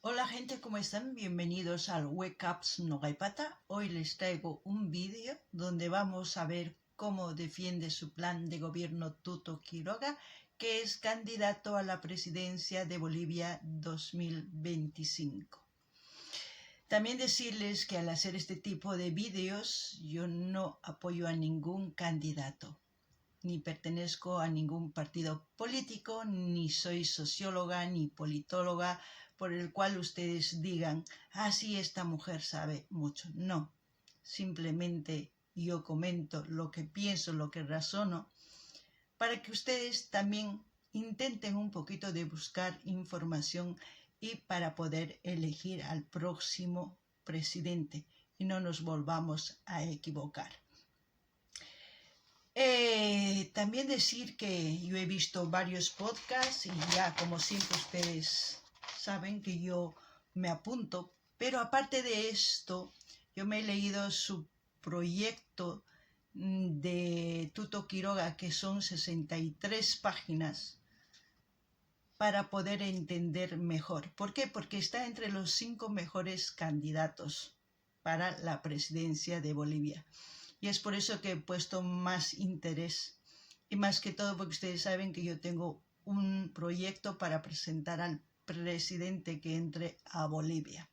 Hola gente, ¿cómo están? Bienvenidos al Wake Ups Nogaipata. Hoy les traigo un vídeo donde vamos a ver cómo defiende su plan de gobierno Tuto Quiroga, que es candidato a la presidencia de Bolivia 2025. También decirles que al hacer este tipo de vídeos yo no apoyo a ningún candidato, ni pertenezco a ningún partido político, ni soy socióloga ni politóloga por el cual ustedes digan, sí, esta mujer sabe mucho. No, simplemente yo comento lo que pienso, lo que razono, para que ustedes también intenten un poquito de buscar información y para poder elegir al próximo presidente y no nos volvamos a equivocar. También decir que yo he visto varios podcasts y ya como siempre ustedes saben que yo me apunto, pero aparte de esto yo me he leído su proyecto de Tuto Quiroga, que son 63 páginas para poder entender mejor. ¿Por qué? Porque está entre los 5 mejores candidatos para la presidencia de Bolivia. Y es por eso que he puesto más interés. Y más que todo porque ustedes saben que yo tengo un proyecto para presentar al presidente que entre a Bolivia.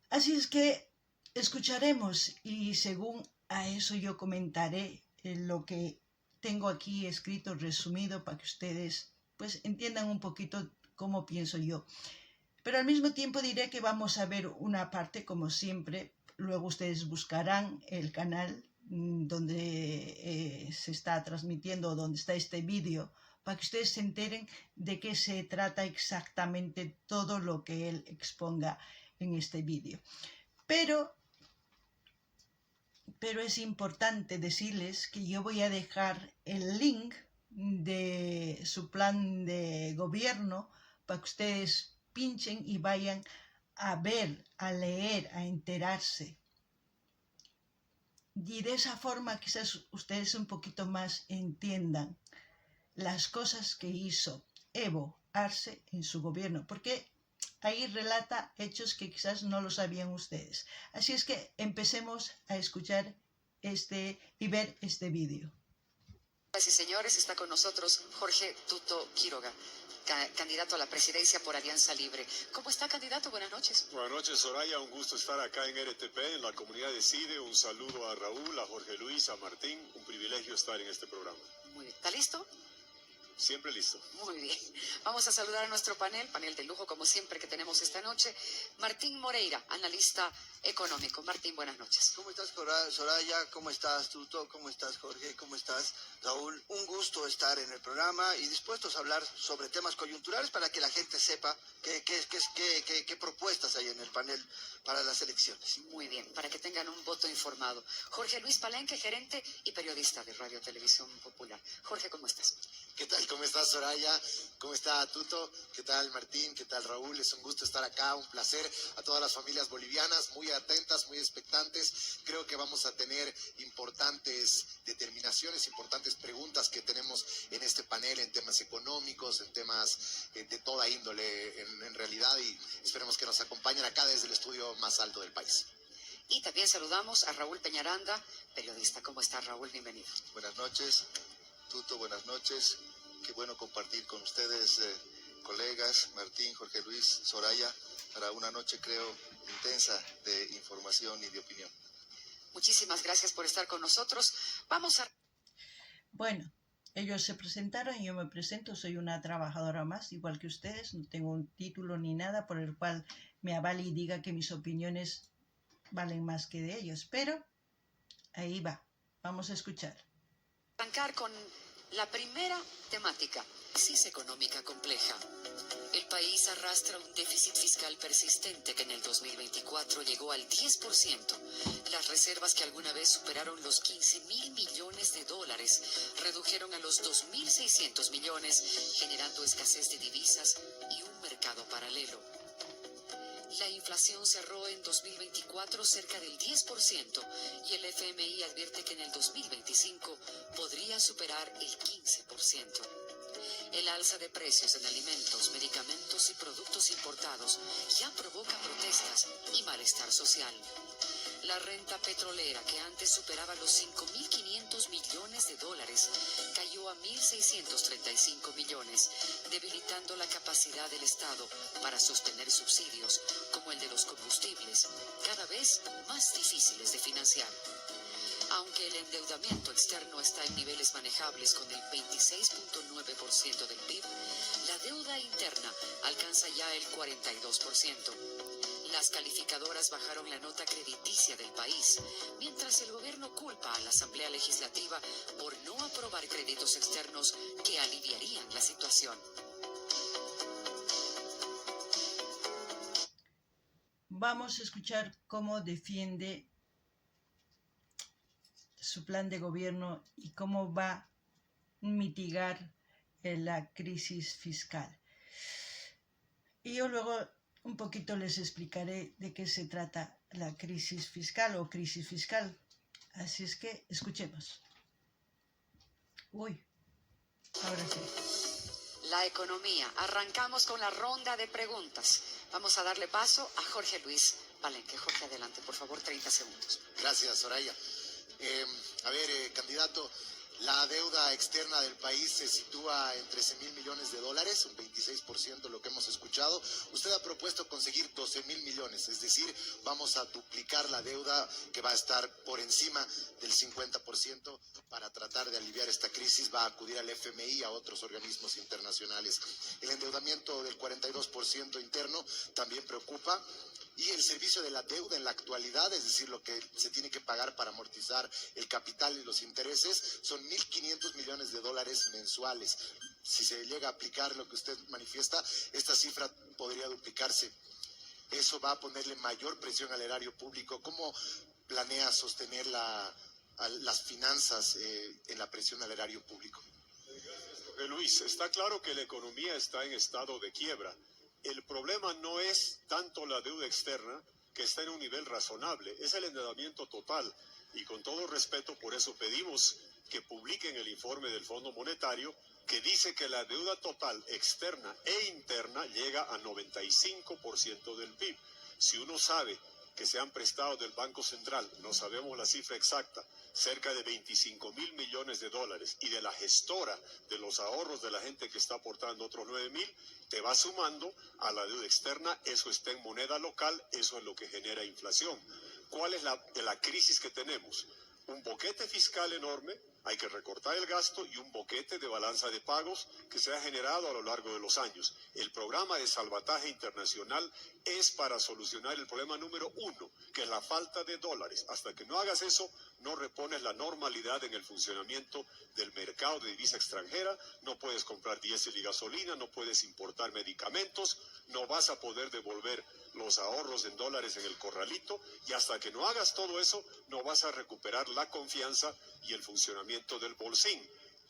Así es que escucharemos y según a eso yo comentaré lo que tengo aquí escrito, resumido, para que ustedes pues entiendan un poquito cómo pienso yo. Pero al mismo tiempo diré que vamos a ver una parte, como siempre. Luego ustedes buscarán el canal donde se está transmitiendo, donde está este vídeo, para que ustedes se enteren de qué se trata exactamente todo lo que él exponga en este vídeo. Pero es importante decirles que yo voy a dejar el link de su plan de gobierno para que ustedes pinchen y vayan a ver, a leer, a enterarse. Y de esa forma quizás ustedes un poquito más entiendan las cosas que hizo Evo Arce en su gobierno, porque ahí relata hechos que quizás no lo sabían ustedes. Así es que empecemos a escuchar y ver este vídeo. Señoras y señores, está con nosotros Jorge Tuto Quiroga, candidato a la presidencia por Alianza Libre. ¿Cómo está, candidato? Buenas noches. Buenas noches, Soraya. Un gusto estar acá en RTP, en la comunidad Decide. Un saludo a Raúl, a Jorge Luis, a Martín. Un privilegio estar en este programa. Muy bien. ¿Está listo? Siempre listo. Muy bien. Vamos a saludar a nuestro panel de lujo, como siempre, que tenemos esta noche. Martín Moreira, analista económico. Martín, buenas noches. ¿Cómo estás, Soraya? ¿Cómo estás, Tuto? ¿Cómo estás, Jorge? ¿Cómo estás, Raúl? Un gusto estar en el programa y dispuestos a hablar sobre temas coyunturales para que la gente sepa qué propuestas hay en el panel para las elecciones. Muy bien, para que tengan un voto informado. Jorge Luis Palenque, gerente y periodista de Radio Televisión Popular. Jorge, ¿cómo estás? ¿Qué tal? ¿Cómo estás, Soraya? ¿Cómo está Tuto? ¿Qué tal, Martín? ¿Qué tal, Raúl? Es un gusto estar acá, un placer. A todas las familias bolivianas, muy atentas, muy expectantes. Creo que vamos a tener importantes determinaciones, importantes preguntas que tenemos en este panel, en temas económicos, en temas de toda índole, en realidad, y esperemos que nos acompañen acá desde el estudio más alto del país. Y también saludamos a Raúl Peñaranda, periodista. ¿Cómo está, Raúl? Bienvenido. Buenas noches. Tuto, buenas noches. Qué bueno compartir con ustedes, colegas, Martín, Jorge Luis, Soraya, para una noche, creo, intensa de información y de opinión. Muchísimas gracias por estar con nosotros. Vamos a... Bueno, ellos se presentaron y yo me presento. Soy una trabajadora más, igual que ustedes. No tengo un título ni nada por el cual me avale y diga que mis opiniones valen más que de ellos. Pero ahí va. Vamos a escuchar. Arrancar con la primera temática. Crisis económica compleja. El país arrastra un déficit fiscal persistente que en el 2024 llegó al 10%. Las reservas, que alguna vez superaron los 15.000 millones de dólares, redujeron a los 2.600 millones, generando escasez de divisas y un mercado paralelo. La inflación cerró en 2024 cerca del 10% y el FMI advierte que en el 2025 podría superar el 15%. El alza de precios en alimentos, medicamentos alimentos y productos importados ya provoca protestas y malestar social. La renta petrolera, que antes superaba los 5.500 millones de dólares, cayó a 1.635 millones, debilitando la capacidad del Estado para sostener subsidios, como el de los combustibles, cada vez más difíciles de financiar. Aunque el endeudamiento externo está en niveles manejables con el 26.9% del PIB, la deuda interna alcanza ya el 42%. Las calificadoras bajaron la nota crediticia del país, mientras el gobierno culpa a la Asamblea Legislativa por no aprobar créditos externos que aliviarían la situación. Vamos a escuchar cómo defiende su plan de gobierno y cómo va a mitigar la crisis fiscal. Y yo luego un poquito les explicaré de qué se trata la crisis fiscal o crisis fiscal. Así es que escuchemos. Uy, ahora sí. La economía. Arrancamos con la ronda de preguntas. Vamos a darle paso a Jorge Luis Palenque. Jorge, adelante, por favor, 30 segundos. Gracias, Soraya. Candidato, la deuda externa del país se sitúa en 13.000 millones de dólares, un 26% de lo que hemos escuchado. Usted ha propuesto conseguir 12.000 millones, es decir, vamos a duplicar la deuda que va a estar por encima del 50% para tratar de aliviar esta crisis. Va a acudir al FMI y a otros organismos internacionales. El endeudamiento del 42% interno también preocupa. Y el servicio de la deuda en la actualidad, es decir, lo que se tiene que pagar para amortizar el capital y los intereses, son 1.500 millones de dólares mensuales. Si se llega a aplicar lo que usted manifiesta, esta cifra podría duplicarse. Eso va a ponerle mayor presión al erario público. ¿Cómo planea sostener las finanzas en la presión al erario público? Luis, está claro que la economía está en estado de quiebra. El problema no es tanto la deuda externa, que está en un nivel razonable, es el endeudamiento total. Y con todo respeto, por eso pedimos que publiquen el informe del Fondo Monetario, que dice que la deuda total externa e interna llega a 95% del PIB. Si uno sabe que se han prestado del Banco Central, no sabemos la cifra exacta, cerca de 25.000 millones de dólares, y de la gestora de los ahorros de la gente que está aportando otros 9.000, te va sumando a la deuda externa, eso está en moneda local, eso es lo que genera inflación. ¿Cuál es la crisis que tenemos? Un boquete fiscal enorme, hay que recortar el gasto, y un boquete de balanza de pagos que se ha generado a lo largo de los años. El programa de salvataje internacional es para solucionar el problema número 1, que es la falta de dólares. Hasta que no hagas eso, no repones la normalidad en el funcionamiento del mercado de divisa extranjera, no puedes comprar diésel y gasolina, no puedes importar medicamentos, no vas a poder devolver los ahorros en dólares en el corralito, y hasta que no hagas todo eso, no vas a recuperar la confianza y el funcionamiento del bolsín.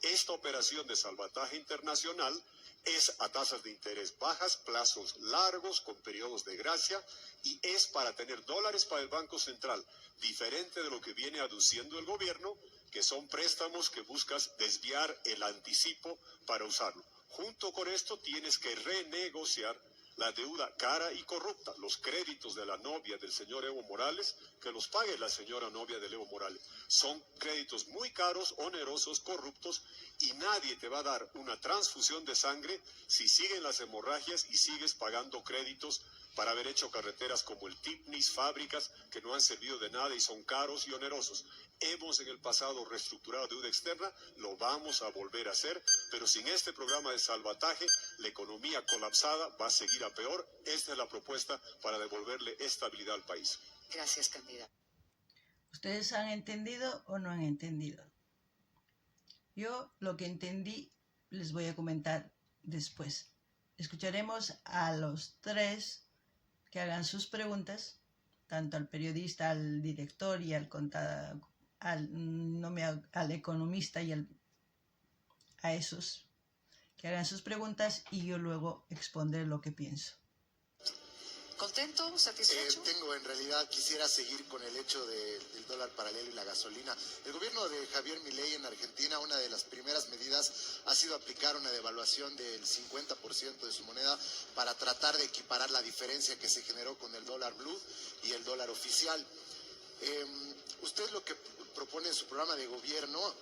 Esta operación de salvataje internacional es a tasas de interés bajas, plazos largos, con periodos de gracia, y es para tener dólares para el Banco Central, diferente de lo que viene aduciendo el gobierno, que son préstamos que buscas desviar el anticipo para usarlo. Junto con esto tienes que renegociar la deuda cara y corrupta, los créditos de la novia del señor Evo Morales, que los pague la señora novia de Evo Morales. Son créditos muy caros, onerosos, corruptos, y nadie te va a dar una transfusión de sangre si siguen las hemorragias y sigues pagando créditos para haber hecho carreteras como el Tipnis, fábricas que no han servido de nada y son caros y onerosos. Hemos en el pasado reestructurado deuda externa, lo vamos a volver a hacer, pero sin este programa de salvataje, la economía colapsada va a seguir a peor. Esta es la propuesta para devolverle estabilidad al país. Gracias, candidato. ¿Ustedes han entendido o no han entendido? Yo lo que entendí les voy a comentar después. Escucharemos a los tres que hagan sus preguntas, tanto al periodista, al director y al contador, al economista y a esos que hagan sus preguntas, y yo luego expondré lo que pienso. ¿Contento? ¿Satisfecho? En realidad quisiera seguir con el hecho del dólar paralelo y la gasolina. El gobierno de Javier Milei en Argentina, una de las primeras medidas ha sido aplicar una devaluación del 50% de su moneda para tratar de equiparar la diferencia que se generó con el dólar blue y el dólar oficial. Usted lo que propone en su programa de gobierno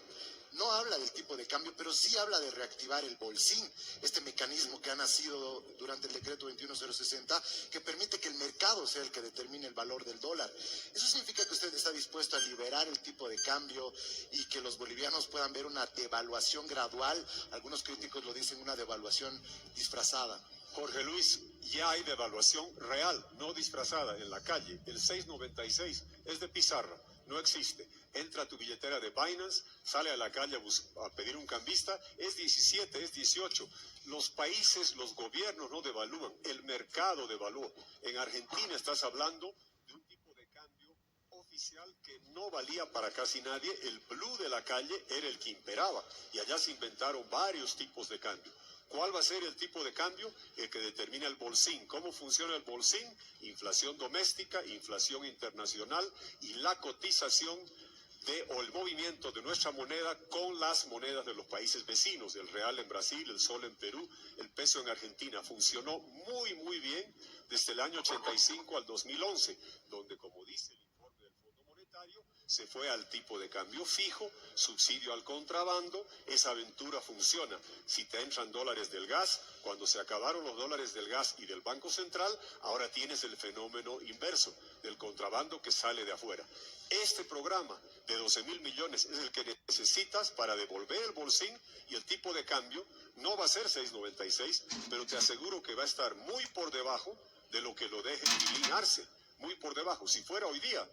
no habla del tipo de cambio, pero sí habla de reactivar el bolsín, este mecanismo que ha nacido durante el decreto 21060, que permite que el mercado sea el que determine el valor del dólar. ¿Eso significa que usted está dispuesto a liberar el tipo de cambio y que los bolivianos puedan ver una devaluación gradual? Algunos críticos lo dicen, una devaluación disfrazada. Jorge Luis, ya hay devaluación real, no disfrazada, en la calle. El 6.96 es de pizarra, no existe. Entra a tu billetera de Binance, sale a la calle a pedir un cambista, es 17, es 18. Los países, los gobiernos no devalúan, el mercado devalúa. En Argentina estás hablando de un tipo de cambio oficial que no valía para casi nadie. El blue de la calle era el que imperaba y allá se inventaron varios tipos de cambio. ¿Cuál va a ser el tipo de cambio? El que determina el bolsín. ¿Cómo funciona el bolsín? Inflación doméstica, inflación internacional y la cotización o el movimiento de nuestra moneda con las monedas de los países vecinos. El real en Brasil, el sol en Perú, el peso en Argentina. Funcionó muy bien desde el año 85 al 2011, donde, como dice el informe del Fondo Monetario, se fue al tipo de cambio fijo, subsidio al contrabando. Esa aventura funciona. Si te entran dólares del gas, cuando se acabaron los dólares del gas y del Banco Central, ahora tienes el fenómeno inverso, del contrabando que sale de afuera. Este programa de 12.000 millones es el que necesitas para devolver el bolsín, y el tipo de cambio no va a ser 6.96, pero te aseguro que va a estar muy por debajo de lo que lo deje inclinarse, muy por debajo. Si fuera hoy día,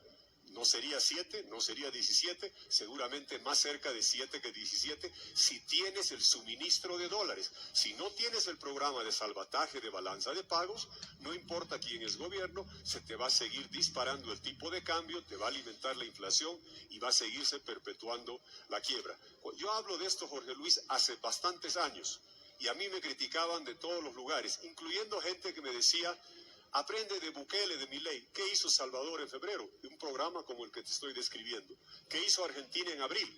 no sería 7, no sería 17, seguramente más cerca de 7 que 17, si tienes el suministro de dólares. Si no tienes el programa de salvataje de balanza de pagos, no importa quién es gobierno, se te va a seguir disparando el tipo de cambio, te va a alimentar la inflación y va a seguirse perpetuando la quiebra. Yo hablo de esto, Jorge Luis, hace bastantes años, y a mí me criticaban de todos los lugares, incluyendo gente que me decía: aprende de Bukele, de Milei. ¿Qué hizo Salvador en febrero? Un programa como el que te estoy describiendo. ¿Qué hizo Argentina en abril?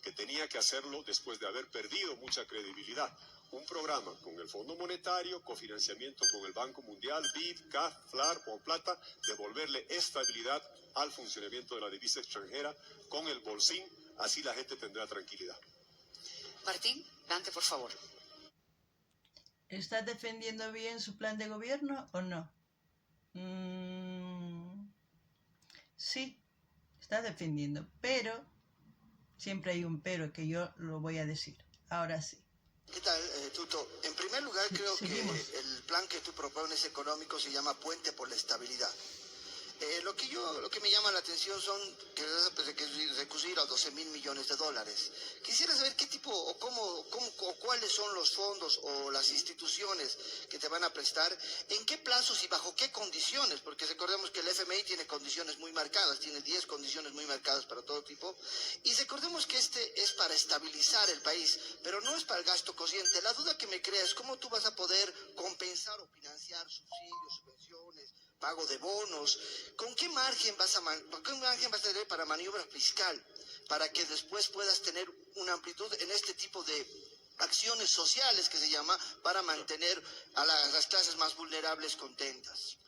Que tenía que hacerlo después de haber perdido mucha credibilidad. Un programa con el Fondo Monetario, cofinanciamiento con el Banco Mundial, BID, CAF, FLAR, Plata, devolverle estabilidad al funcionamiento de la divisa extranjera con el bolsín, así la gente tendrá tranquilidad. Martín, Dante, por favor. ¿Está defendiendo bien su plan de gobierno o no? Sí, está defendiendo, pero siempre hay un pero que yo lo voy a decir. Ahora sí. ¿Qué tal, Tuto? En primer lugar, creo Seguimos. que el plan que tú propones económico se llama Puente por la Estabilidad. Lo que me llama la atención son que recurrir a 12.000 millones de dólares. Quisiera saber qué tipo o o cuáles son los fondos o las instituciones que te van a prestar, en qué plazos y bajo qué condiciones, porque recordemos que el FMI tiene condiciones muy marcadas, tiene 10 condiciones muy marcadas para todo tipo, y recordemos que este es para estabilizar el país, pero no es para el gasto corriente. La duda que me crea es cómo tú vas a poder compensar o financiar subsidios, subvenciones, pago de bonos. ¿Con qué margen vas a tener para maniobra fiscal? Para que después puedas tener una amplitud en este tipo de acciones sociales que se llama, para mantener a las clases más vulnerables contentas.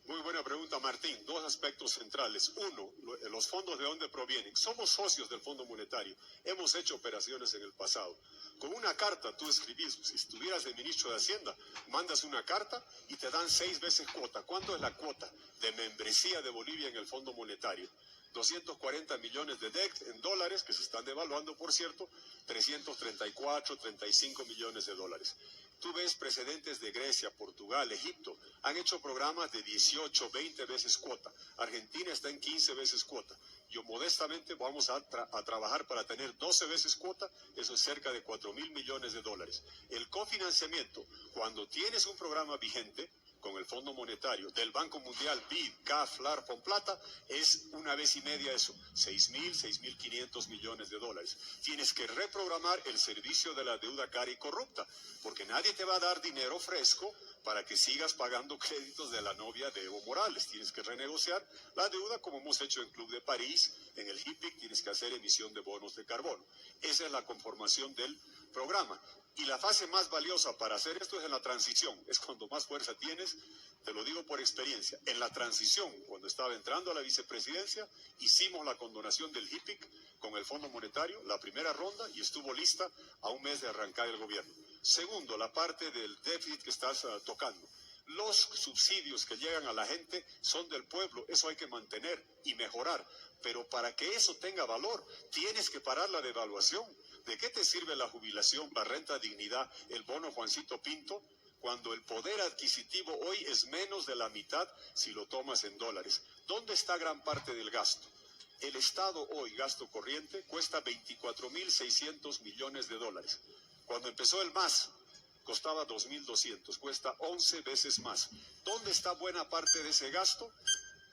Muy buena pregunta, Martín. Dos aspectos centrales. Uno, los fondos, ¿de dónde provienen? Somos socios del Fondo Monetario. Hemos hecho operaciones en el pasado. Con una carta tú escribís, si estuvieras de ministro de Hacienda, mandas una carta y te dan 6 veces cuota. ¿Cuánto es la cuota de membresía de Bolivia en el Fondo Monetario? 240 millones de DEC en dólares, que se están devaluando, por cierto, 334, 35 millones de dólares. Tú ves precedentes de Grecia, Portugal, Egipto, han hecho programas de 18, 20 veces cuota. Argentina está en 15 veces cuota. Yo modestamente vamos a trabajar para tener 12 veces cuota, eso es cerca de 4.000 millones de dólares. El cofinanciamiento, cuando tienes un programa vigente, con el Fondo Monetario, del Banco Mundial, BID, CAF, LAR, Plata, es 1,5 veces eso, 6.500 millones de dólares. Tienes que reprogramar el servicio de la deuda cara y corrupta, porque nadie te va a dar dinero fresco para que sigas pagando créditos de la novia de Evo Morales. Tienes que renegociar la deuda como hemos hecho en Club de París, en el HIPIC, tienes que hacer emisión de bonos de carbono. Esa es la conformación del programa. Y la fase más valiosa para hacer esto es en la transición, es cuando más fuerza tienes, te lo digo por experiencia. En la transición, cuando estaba entrando a la vicepresidencia, hicimos la condonación del HIPIC con el Fondo Monetario, la primera ronda, y estuvo lista a un mes de arrancar el gobierno. Segundo, la parte del déficit que estás tocando. Los subsidios que llegan a la gente son del pueblo, eso hay que mantener y mejorar. Pero para que eso tenga valor, tienes que parar la devaluación. ¿De qué te sirve la jubilación, la renta dignidad, el bono Juancito Pinto, cuando el poder adquisitivo hoy es menos de la mitad si lo tomas en dólares? ¿Dónde está gran parte del gasto? El Estado hoy, gasto corriente, cuesta 24.600 millones de dólares. Cuando empezó el MAS, costaba 2.200, cuesta 11 veces más. ¿Dónde está buena parte de ese gasto?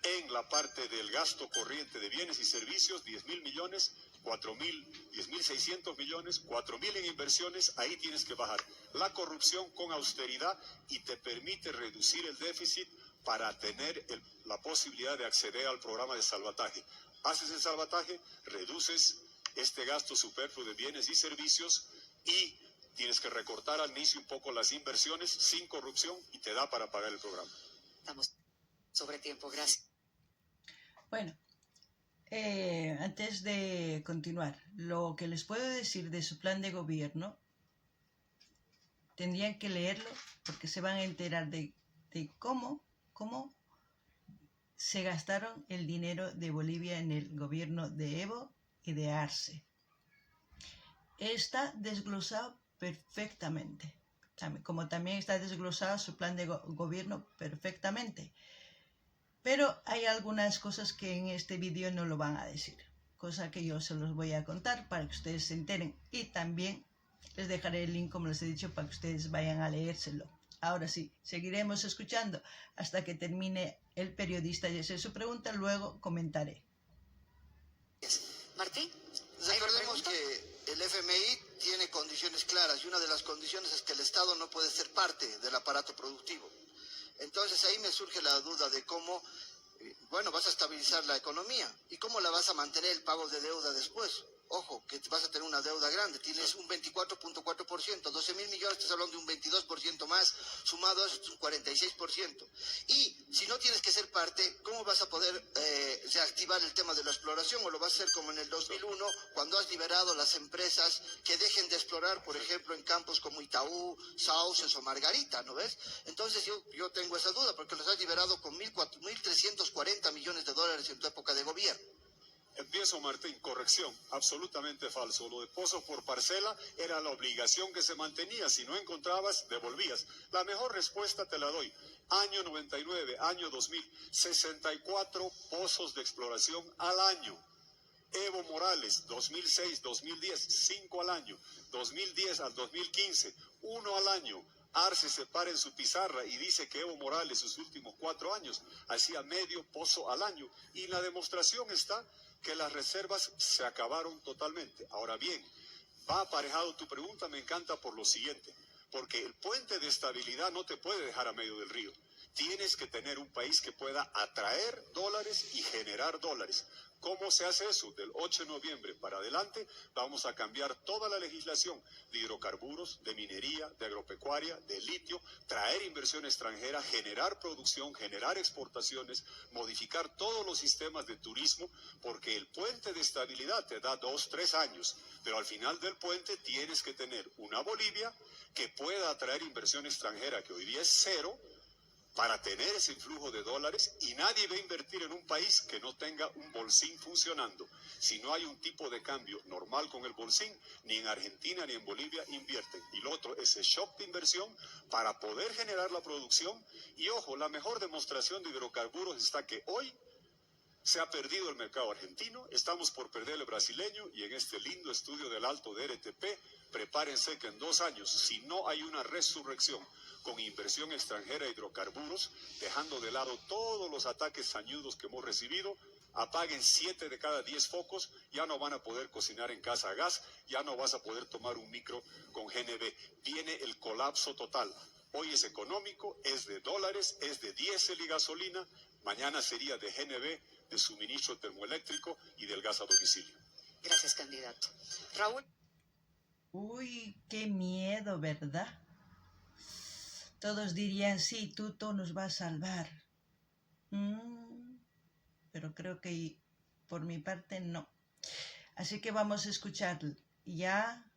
En la parte del gasto corriente de bienes y servicios, 10.000 millones, 10.600 millones, 4.000 en inversiones, ahí tienes que bajar. La corrupción con austeridad y te permite reducir el déficit para tener la posibilidad de acceder al programa de salvataje. Haces el salvataje, reduces este gasto superfluo de bienes y servicios y tienes que recortar al inicio un poco las inversiones sin corrupción y te da para pagar el programa. Estamos sobre tiempo, gracias. Bueno, antes de continuar, lo que les puedo decir de su plan de gobierno, tendrían que leerlo porque se van a enterar de cómo se gastaron el dinero de Bolivia en el gobierno de Evo y de Arce. Está desglosado perfectamente, como también está desglosado su plan de gobierno perfectamente. Pero hay algunas cosas que en este vídeo no lo van a decir, cosa que yo se los voy a contar para que ustedes se enteren. Y también les dejaré el link, como les he dicho, para que ustedes vayan a leérselo. Ahora sí, seguiremos escuchando hasta que termine el periodista y hacer su pregunta, luego comentaré. Martín, Recordemos que el FMI tiene condiciones claras y una de las condiciones es que el Estado no puede ser parte del aparato productivo. Entonces ahí me surge la duda de cómo, vas a estabilizar la economía y cómo la vas a mantener el pago de deuda después. Ojo, que vas a tener una deuda grande, tienes un 24.4%, 12.000 millones, estás hablando de un 22% más, sumado es un 46%. Y si no tienes que ser parte, ¿cómo vas a poder reactivar el tema de la exploración? ¿O lo vas a hacer como en el 2001, cuando has liberado las empresas que dejen de explorar, por ejemplo, en campos como Itaú, Sauces o Margarita, ¿no ves? Entonces yo tengo esa duda, porque los has liberado con 1.340 millones de dólares en tu época de gobierno. Empiezo, Martín, corrección, absolutamente falso. Lo de pozos por parcela era la obligación que se mantenía. Si no encontrabas, devolvías. La mejor respuesta te la doy. Año 99, año 2000, 64 pozos de exploración al año. Evo Morales, 2006, 2010, 5 al año. 2010 al 2015, 1 al año. Arce se para en su pizarra y dice que Evo Morales, sus últimos 4 años, hacía medio pozo al año. Y la demostración está que las reservas se acabaron totalmente. Ahora bien, va aparejado tu pregunta, me encanta por lo siguiente, porque el puente de estabilidad no te puede dejar a medio del río. Tienes que tener un país que pueda atraer dólares y generar dólares. ¿Cómo se hace eso? Del 8 de noviembre para adelante vamos a cambiar toda la legislación de hidrocarburos, de minería, de agropecuaria, de litio, traer inversión extranjera, generar producción, generar exportaciones, modificar todos los sistemas de turismo, porque el puente de estabilidad te da 2, 3 años, pero al final del puente tienes que tener una Bolivia que pueda atraer inversión extranjera, que hoy día es cero, para tener ese influjo de dólares, y nadie va a invertir en un país que no tenga un bolsín funcionando. Si no hay un tipo de cambio normal con el bolsín, ni en Argentina ni en Bolivia invierten. Y lo otro es el shock de inversión para poder generar la producción. Y ojo, la mejor demostración de hidrocarburos está que hoy Se ha perdido el mercado argentino, estamos por perder el brasileño y en este lindo estudio del alto de RTP, prepárense que en 2 años, si no hay una resurrección con inversión extranjera de hidrocarburos, dejando de lado todos los ataques sañudos que hemos recibido, apaguen 7 de cada 10 focos, ya no van a poder cocinar en casa a gas, ya no vas a poder tomar un micro con GNB. Viene el colapso total. Hoy es económico, es de dólares, es de diésel y gasolina, mañana sería de GNB, de suministro termoeléctrico y del gas a domicilio. Gracias, candidato. Raúl. Uy, qué miedo, ¿verdad? Todos dirían, sí, Tuto nos va a salvar. Pero creo que por mi parte no. Así que vamos a escuchar ya.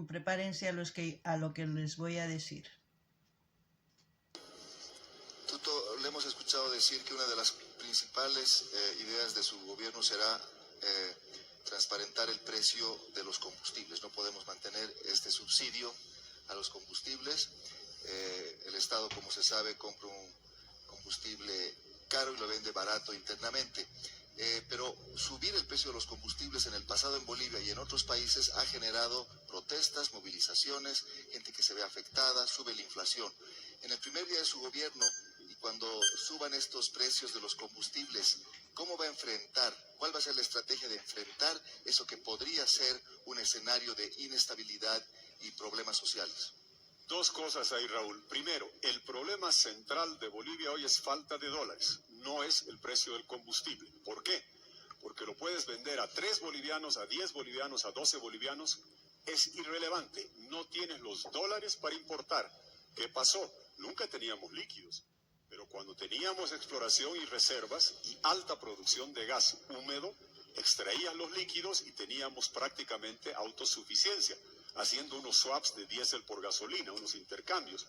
Prepárense a lo que les voy a decir. Tuto, le hemos escuchado decir que una de las principales ideas de su gobierno será transparentar el precio de los combustibles. No podemos mantener este subsidio a los combustibles. El Estado, como se sabe, compra un combustible caro y lo vende barato internamente. Pero subir el precio de los combustibles en el pasado en Bolivia y en otros países ha generado protestas, movilizaciones, gente que se ve afectada, sube la inflación. En el primer día de su gobierno, y cuando suban estos precios de los combustibles, ¿cómo va a enfrentar? ¿Cuál va a ser la estrategia de enfrentar eso que podría ser un escenario de inestabilidad y problemas sociales? 2 cosas ahí, Raúl. Primero, el problema central de Bolivia hoy es falta de dólares, no es el precio del combustible. ¿Por qué? Porque lo puedes vender a 3 bolivianos, a 10 bolivianos, a 12 bolivianos, es irrelevante. No tienes los dólares para importar. ¿Qué pasó? Nunca teníamos líquidos, pero cuando teníamos exploración y reservas y alta producción de gas húmedo, extraías los líquidos y teníamos prácticamente autosuficiencia, haciendo unos swaps de diésel por gasolina, unos intercambios.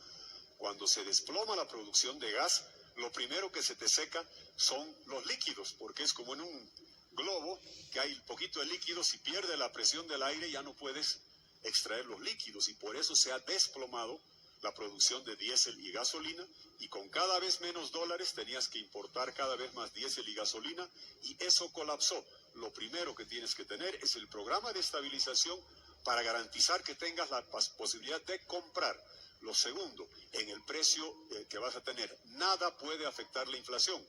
Cuando se desploma la producción de gas, lo primero que se te seca son los líquidos, porque es como en un globo que hay poquito de líquido, si pierde la presión del aire ya no puedes extraer los líquidos y por eso se ha desplomado la producción de diésel y gasolina y con cada vez menos dólares tenías que importar cada vez más diésel y gasolina y eso colapsó. Lo primero que tienes que tener es el programa de estabilización para garantizar que tengas la posibilidad de comprar. Lo segundo, en el precio que vas a tener, nada puede afectar la inflación.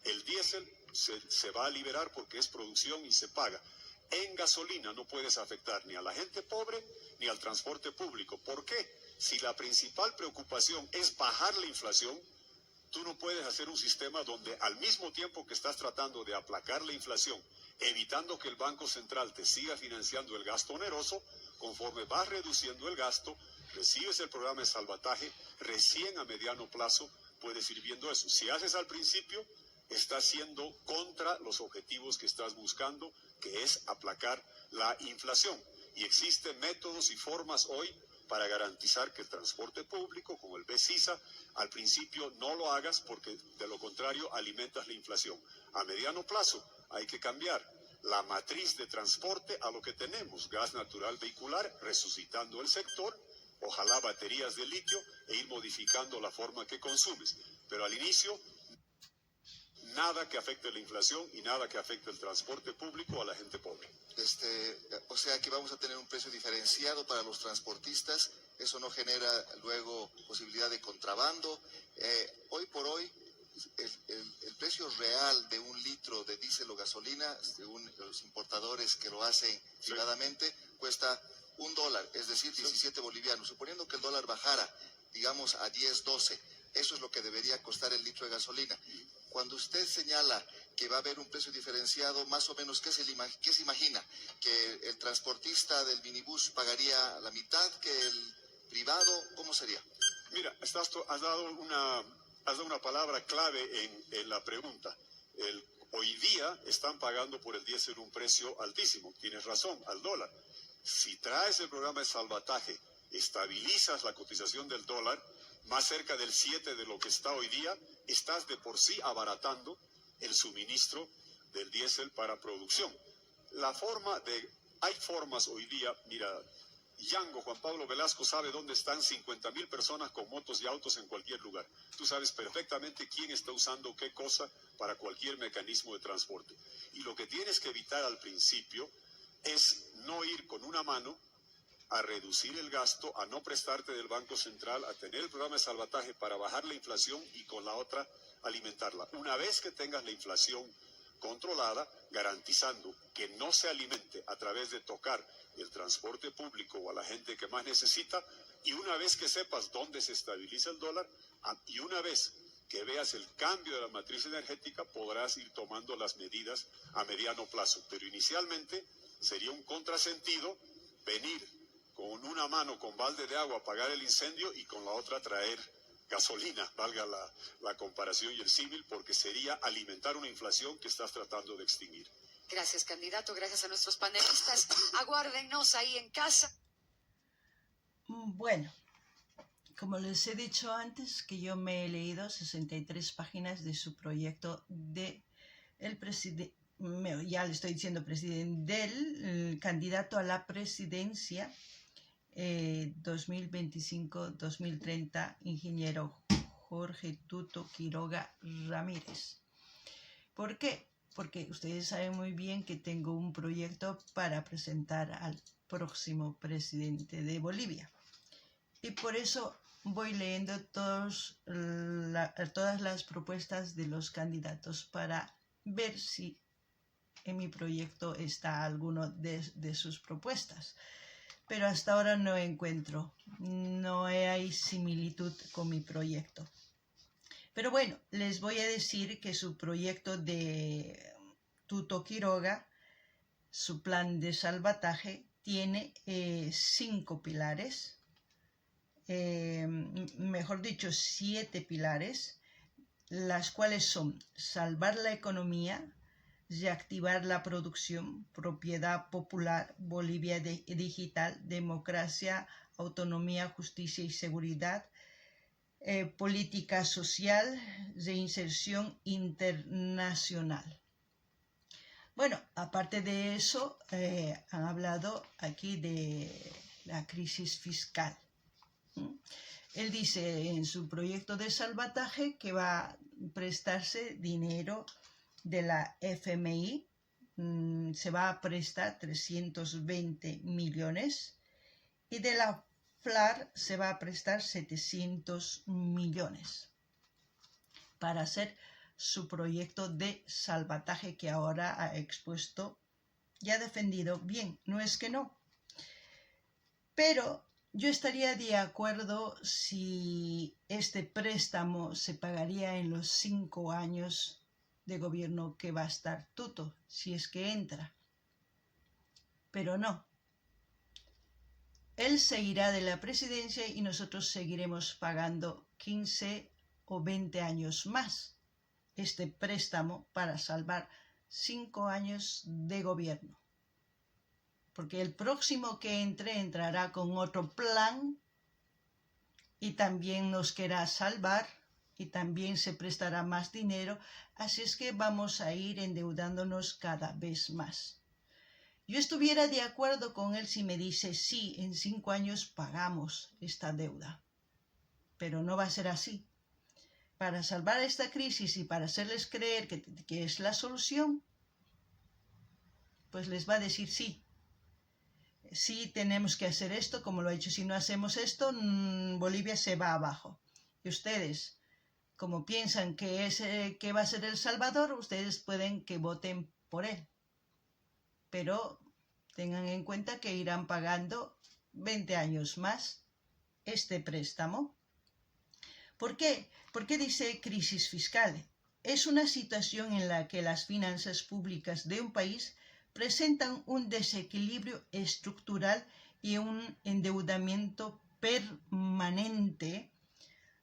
El diésel se va a liberar porque es producción y se paga. En gasolina no puedes afectar ni a la gente pobre ni al transporte público. ¿Por qué? Si la principal preocupación es bajar la inflación, tú no puedes hacer un sistema donde al mismo tiempo que estás tratando de aplacar la inflación, evitando que el Banco Central te siga financiando el gasto oneroso, conforme vas reduciendo el gasto, recibes el programa de salvataje, recién a mediano plazo puedes ir viendo eso. Si haces al principio, estás siendo contra los objetivos que estás buscando, que es aplacar la inflación. Y existen métodos y formas hoy para garantizar que el transporte público, como el BESISA, al principio no lo hagas porque de lo contrario alimentas la inflación. A mediano plazo hay que cambiar la matriz de transporte a lo que tenemos, gas natural vehicular, resucitando el sector, ojalá baterías de litio e ir modificando la forma que consumes. Pero al inicio, nada que afecte la inflación y nada que afecte el transporte público a la gente pobre. O sea que vamos a tener un precio diferenciado para los transportistas, eso no genera luego posibilidad de contrabando. Hoy por hoy, el precio real de un litro de diésel o gasolina, según los importadores que lo hacen privadamente, cuesta $1, es decir, 17 bolivianos. Suponiendo que el dólar bajara, digamos, a 10, 12, eso es lo que debería costar el litro de gasolina. Cuando usted señala que va a haber un precio diferenciado, más o menos, ¿qué se imagina? ¿Que el transportista del minibús pagaría la mitad que el privado? ¿Cómo sería? Mira, has dado una palabra clave en la pregunta. Hoy día están pagando por el diésel un precio altísimo. Tienes razón, al dólar. Si traes el programa de salvataje, estabilizas la cotización del dólar, más cerca del 7 de lo que está hoy día, estás de por sí abaratando el suministro del diésel para producción. Hay formas hoy día, mira, Yango, Juan Pablo Velasco, sabe dónde están 50.000 personas con motos y autos en cualquier lugar. Tú sabes perfectamente quién está usando qué cosa para cualquier mecanismo de transporte. Y lo que tienes que evitar al principio es no ir con una mano a reducir el gasto, a no prestarte del Banco Central, a tener el programa de salvataje para bajar la inflación y con la otra alimentarla. Una vez que tengas la inflación controlada, garantizando que no se alimente a través de tocar el transporte público o a la gente que más necesita, y una vez que sepas dónde se estabiliza el dólar, y una vez que veas el cambio de la matriz energética, podrás ir tomando las medidas a mediano plazo. Pero inicialmente sería un contrasentido venir con una mano con balde de agua a apagar el incendio y con la otra traer gasolina, valga la comparación y el símil, porque sería alimentar una inflación que estás tratando de extinguir. Gracias, candidato. Gracias a nuestros panelistas. Aguárdennos ahí en casa. Bueno, como les he dicho antes, que yo me he leído 63 páginas de su proyecto de el presidente, ya le estoy diciendo presidente, del candidato a la presidencia 2025-2030, ingeniero Jorge Tuto Quiroga Ramírez. ¿Por qué? Porque ustedes saben muy bien que tengo un proyecto para presentar al próximo presidente de Bolivia. Y por eso voy leyendo todas las propuestas de los candidatos para ver si en mi proyecto está alguno de sus propuestas. Pero hasta ahora no encuentro, no hay similitud con mi proyecto. Pero bueno, les voy a decir que su proyecto de Tuto Quiroga, su plan de salvataje, tiene 5 pilares, mejor dicho, 7 pilares, las cuales son salvar la economía, reactivar la producción, propiedad popular, Bolivia digital, democracia, autonomía, justicia y seguridad, política social, reinserción internacional. Bueno, aparte de eso, han hablado aquí de la crisis fiscal. Él dice en su proyecto de salvataje que va a prestarse dinero de la FMI, se va a prestar 320 millones y de la FLAR se va a prestar 700 millones para hacer su proyecto de salvataje que ahora ha expuesto y ha defendido bien, no es que no. Pero yo estaría de acuerdo si este préstamo se pagaría en los 5 años de gobierno que va a estar Tuto, si es que entra. Pero no. Él seguirá de la presidencia y nosotros seguiremos pagando 15 o 20 años más este préstamo para salvar 5 años de gobierno. Porque el próximo que entrará con otro plan y también nos querrá salvar y también se prestará más dinero, así es que vamos a ir endeudándonos cada vez más. Yo estuviera de acuerdo con él si me dice, sí, en 5 años pagamos esta deuda, pero no va a ser así. Para salvar esta crisis y para hacerles creer que es la solución, pues les va a decir sí. Sí, tenemos que hacer esto, como lo ha hecho. Si no hacemos esto, Bolivia se va abajo. Y ustedes, como piensan que va a ser El Salvador, ustedes pueden que voten por él. Pero tengan en cuenta que irán pagando 20 años más este préstamo. ¿Por qué? ¿Por qué dice crisis fiscal? Es una situación en la que las finanzas públicas de un país presentan un desequilibrio estructural y un endeudamiento permanente,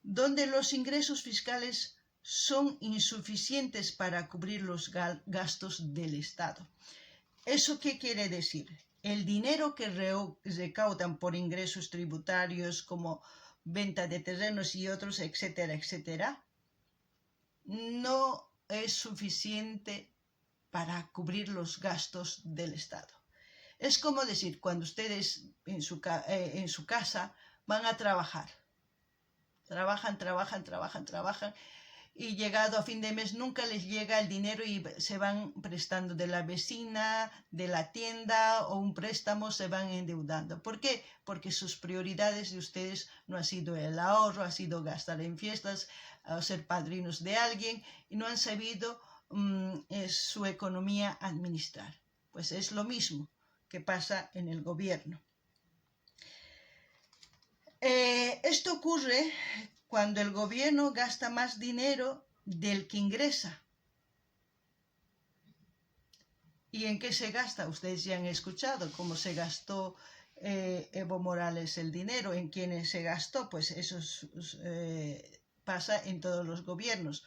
donde los ingresos fiscales son insuficientes para cubrir los gastos del Estado. ¿Eso qué quiere decir? El dinero que recaudan por ingresos tributarios como venta de terrenos y otros, etcétera, etcétera, no es suficiente para cubrir los gastos del Estado. Es como decir, cuando ustedes en su casa van a trabajar. Trabajan, y llegado a fin de mes nunca les llega el dinero y se van prestando de la vecina, de la tienda o un préstamo, se van endeudando. ¿Por qué? Porque sus prioridades de ustedes no ha sido el ahorro, ha sido gastar en fiestas, o ser padrinos de alguien y no han sabido su economía administrar. Pues es lo mismo que pasa en el gobierno. Esto ocurre cuando el gobierno gasta más dinero del que ingresa. ¿Y en qué se gasta? Ustedes ya han escuchado cómo se gastó Evo Morales el dinero. ¿En quiénes se gastó? Pues eso pasa en todos los gobiernos.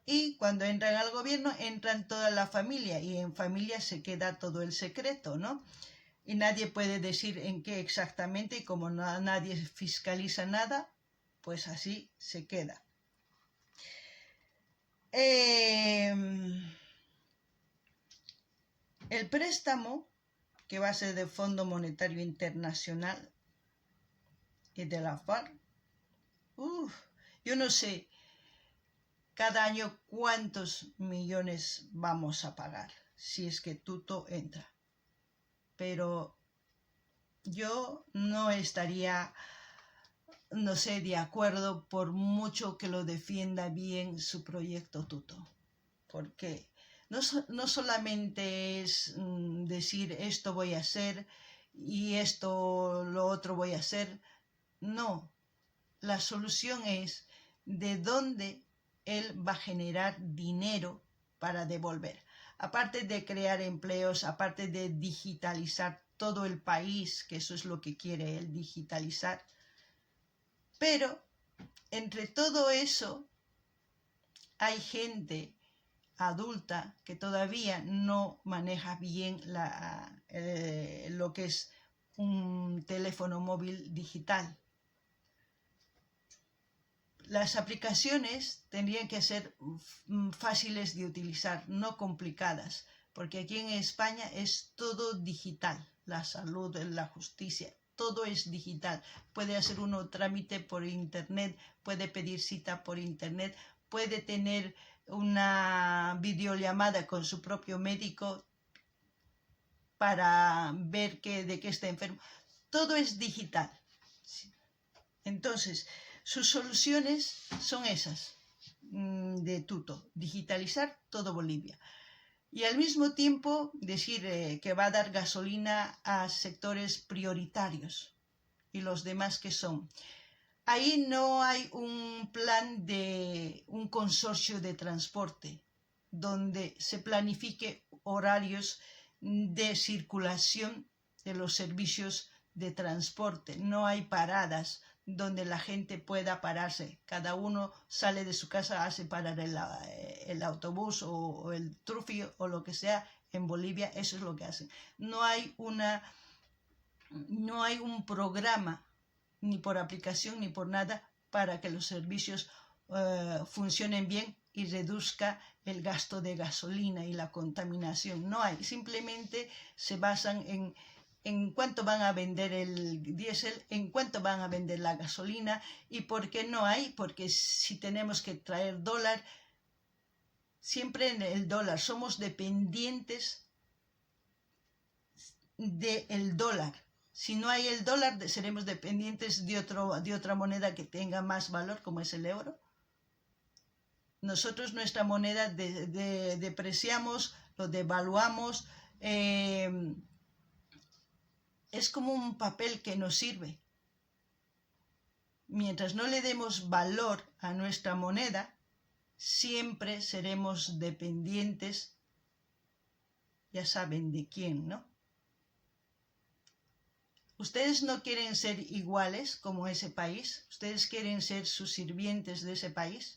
Y cuando entran al gobierno, entran toda la familia y en familia se queda todo el secreto, ¿no? Y nadie puede decir en qué exactamente y como nadie fiscaliza nada, pues así se queda. El préstamo, que va a ser del Fondo Monetario Internacional y de la FARC, yo no sé cada año cuántos millones vamos a pagar si es que Tuto entra. Pero yo no estaría, no sé, de acuerdo por mucho que lo defienda bien su proyecto Tuto. Porque no solamente es decir esto voy a hacer y esto, lo otro voy a hacer. No, la solución es de dónde él va a generar dinero para devolver. Aparte de crear empleos, aparte de digitalizar todo el país, que eso es lo que quiere él, digitalizar. Pero entre todo eso hay gente adulta que todavía no maneja bien lo que es un teléfono móvil digital. Las aplicaciones tendrían que ser fáciles de utilizar, no complicadas, porque aquí en España es todo digital, la salud, la justicia, todo es digital. Puede hacer uno trámite por internet, puede pedir cita por internet, puede tener una videollamada con su propio médico para ver de qué está enfermo. Todo es digital. Entonces, sus soluciones son esas de Tuto, digitalizar todo Bolivia. Y al mismo tiempo decir que va a dar gasolina a sectores prioritarios y los demás que son. Ahí no hay un plan de un consorcio de transporte donde se planifique horarios de circulación de los servicios de transporte. No hay paradas donde la gente pueda pararse. Cada uno sale de su casa, hace parar el autobús o el trufi o lo que sea. En Bolivia eso es lo que hacen. No hay un programa ni por aplicación ni por nada para que los servicios funcionen bien y reduzca el gasto de gasolina y la contaminación. No hay, simplemente se basan en cuánto van a vender el diésel, en cuánto van a vender la gasolina. ¿Y por qué no hay? Porque si tenemos que traer dólar, siempre en el dólar, somos dependientes del dólar. Si no hay el dólar, seremos dependientes de otra moneda que tenga más valor, como es el euro. Nosotros nuestra moneda depreciamos, lo devaluamos, es como un papel que nos sirve. Mientras no le demos valor a nuestra moneda, siempre seremos dependientes, ya saben de quién, ¿no? ¿Ustedes no quieren ser iguales como ese país? ¿Ustedes quieren ser sus sirvientes de ese país?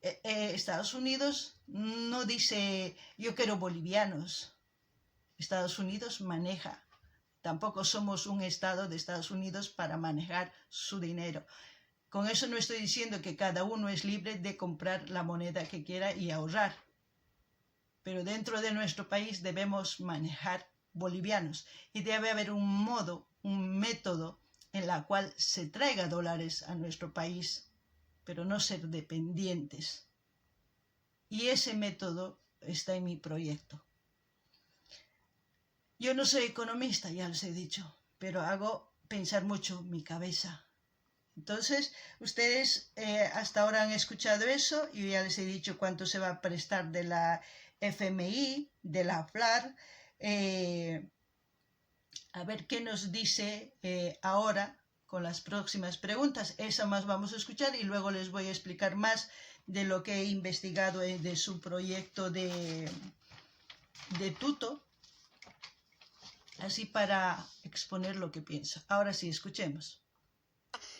Estados Unidos no dice yo quiero bolivianos. Estados Unidos maneja. Tampoco somos un estado de Estados Unidos para manejar su dinero. Con eso no estoy diciendo que cada uno es libre de comprar la moneda que quiera y ahorrar. Pero dentro de nuestro país debemos manejar bolivianos. Y debe haber un modo, un método en la cual se traiga dólares a nuestro país, pero no ser dependientes. Y ese método está en mi proyecto. Yo no soy economista, ya les he dicho, pero hago pensar mucho mi cabeza. Entonces, ustedes hasta ahora han escuchado eso. Yo ya les he dicho cuánto se va a prestar de la FMI, de la FLAR. A ver qué nos dice ahora con las próximas preguntas. Esa más vamos a escuchar y luego les voy a explicar más de lo que he investigado de su proyecto de Tuto, así para exponer lo que pienso. Ahora sí, escuchemos.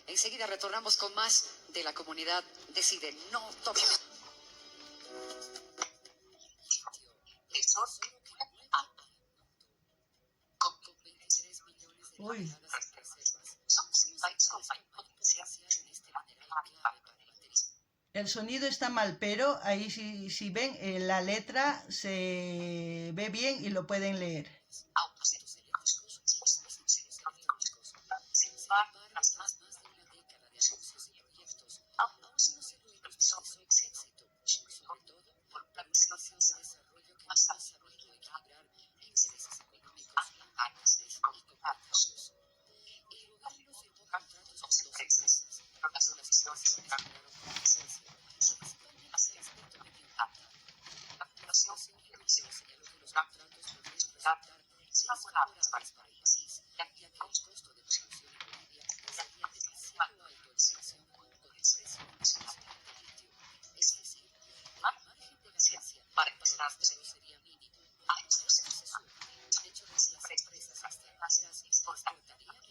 Enseguida retornamos con más de La Comunidad Decide. No toque. Uy. El sonido está mal, pero ahí si ven, la letra se ve bien y lo pueden leer.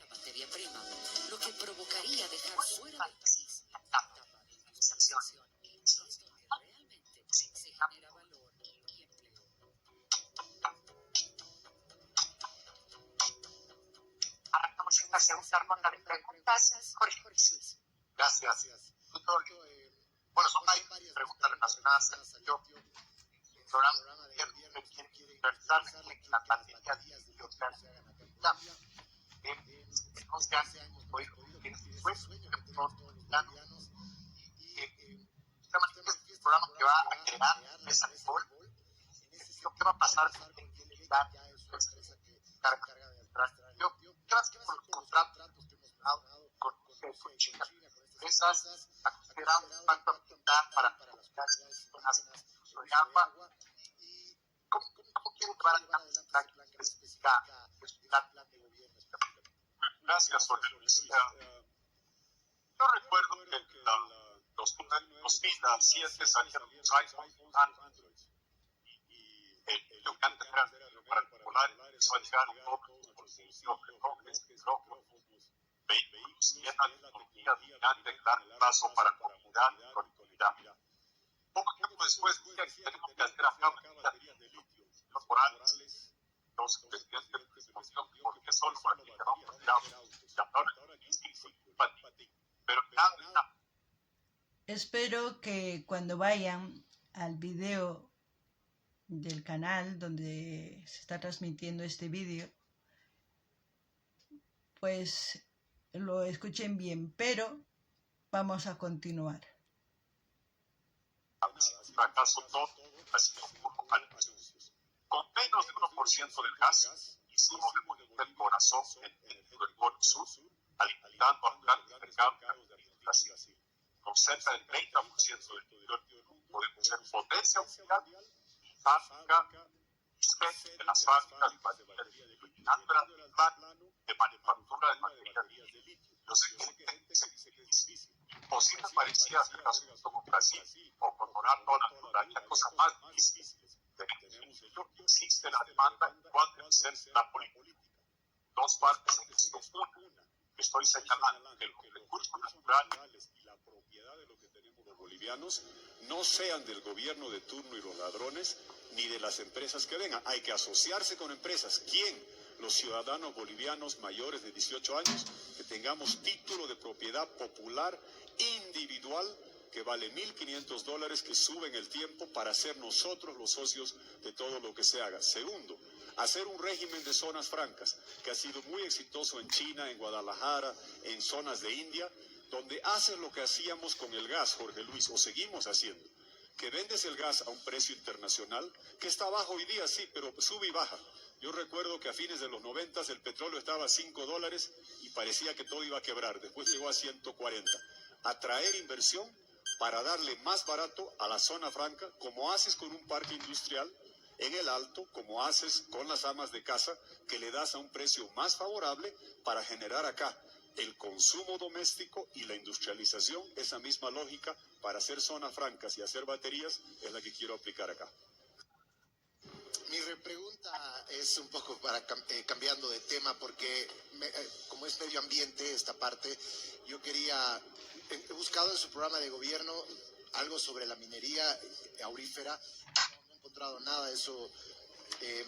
La materia prima, lo que provocaría dejar fuera del país y es donde realmente se genera valor y empleo. Arrancamos esta segunda ronda de preguntas. Jorge Luis. Gracias. Bueno, son varias preguntas relacionadas al sitio. El programa de gobierno quiere realizar la pandemia de biotecnología. En 11 años, hoy tiene su sueño, que todos los bolivianos. Es un programa que va a crear mesa de gol. ¿Qué va a pasar con la integridad de su empresa que carga de atrás? Yo creo que por los contratos que hemos dado con China, empresas ha considerado un impacto ambiental para las zonas de agua. ¿Cómo quieren llevar adelante el plan específica de su plan de gobierno? Gracias, Jorge Luis. Yo recuerdo que en los 2007 salieron los iPhones Android y lo que antes era particular empezó a llegar a todo relojes, vehículos y una tecnología dominante en largo plazo para movilidad y conectividad. Poco tiempo después tenemos que hacer acá baterías de litio temporales. Los presidentes de ¿por qué solo por aquí? Pero nada. Espero que cuando vayan al video del canal donde se está transmitiendo este vídeo, pues lo escuchen bien, pero vamos a continuar. Fracaso todo ha sido puro anuncios. Con menos de 1% del gas, hicimos demoler el corazón en el Cono Sur, alimentando a grandes mercados de Brasil. Con cerca del 30% del territorio podemos ser potencia mundial y fábrica de las fábricas de baterías de litio, el plan de manufactura de baterías de litio. Yo sé que gente se dice que es difícil. Imposible parecía hacer caso como Brasil o controlar toda la naturaleza. Hay cosas más difíciles. Existe la demanda y cuál debe ser la política. Dos partes existen. Una, estoy señalando que los recursos naturales y la propiedad de lo que tenemos los bolivianos no sean del gobierno de turno y los ladrones, ni de las empresas que vengan. Hay que asociarse con empresas. ¿Quién? Los ciudadanos bolivianos mayores de 18 años, que tengamos título de propiedad popular individual que vale $1.500, que sube en el tiempo para ser nosotros los socios de todo lo que se haga. Segundo, hacer un régimen de zonas francas, que ha sido muy exitoso en China, en Guadalajara, en zonas de India, donde haces lo que hacíamos con el gas, Jorge Luis, o seguimos haciendo, que vendes el gas a un precio internacional, que está bajo hoy día, sí, pero sube y baja. Yo recuerdo que a fines de los 90 el petróleo estaba a $5 y parecía que todo iba a quebrar, después llegó a 140. Atraer inversión para darle más barato a la zona franca, como haces con un parque industrial en el Alto, como haces con las amas de casa, que le das a un precio más favorable para generar acá el consumo doméstico y la industrialización. Esa misma lógica para hacer zonas francas y hacer baterías es la que quiero aplicar acá. Mi repregunta es un poco para cambiando de tema, porque como es medio ambiente esta parte, yo quería, he buscado en su programa de gobierno algo sobre la minería aurífera, no he encontrado nada. Eso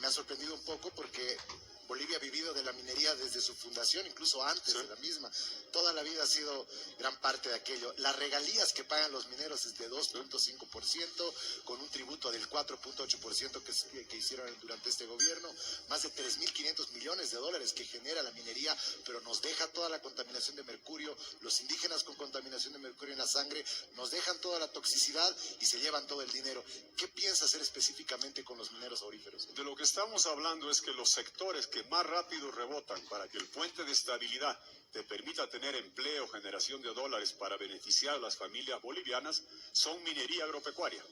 me ha sorprendido un poco, porque Bolivia ha vivido de la minería desde su fundación, incluso antes de la misma. Toda la vida ha sido gran parte de aquello. Las regalías que pagan los mineros es de 2.5%, con un tributo del 4.8% que hicieron durante este gobierno. Más de 3.500 millones de dólares que genera la minería, pero nos deja toda la contaminación de mercurio. Los indígenas con contaminación de mercurio en la sangre nos dejan toda la toxicidad y se llevan todo el dinero. ¿Qué piensa hacer específicamente con los mineros auríferos? De lo que estamos hablando es que los sectores que más rápido rebotan para que el puente de estabilidad te permita tener empleo, generación de dólares para beneficiar a las familias bolivianas, son minería agropecuaria.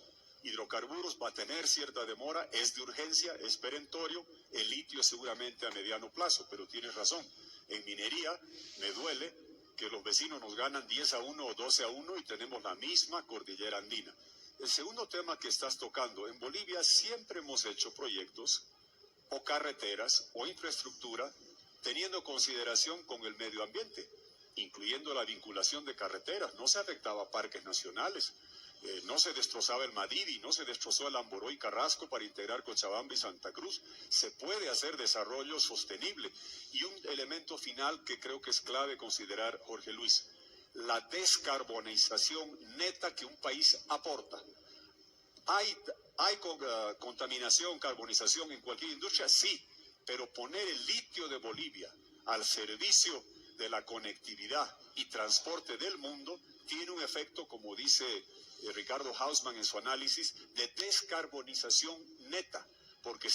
Hidrocarburos va a tener cierta demora, es de urgencia, es perentorio. El litio seguramente a mediano plazo, pero tienes razón. En minería me duele que los vecinos nos ganan 10-1 o 12-1 y tenemos la misma cordillera andina. El segundo tema que estás tocando, en Bolivia siempre hemos hecho proyectos o carreteras o infraestructura teniendo consideración con el medio ambiente, incluyendo la vinculación de carreteras. No se afectaba a parques nacionales, no se destrozaba el Madidi, no se destrozó el Amboró y Carrasco para integrar Cochabamba y Santa Cruz. Se puede hacer desarrollo sostenible. Y un elemento final que creo que es clave considerar, Jorge Luis, la descarbonización neta que un país aporta. ¿Hay contaminación, carbonización en cualquier industria? Sí, pero poner el litio de Bolivia al servicio de la conectividad y transporte del mundo tiene un efecto, como dice Ricardo Hausmann en su análisis, de descarbonización neta, porque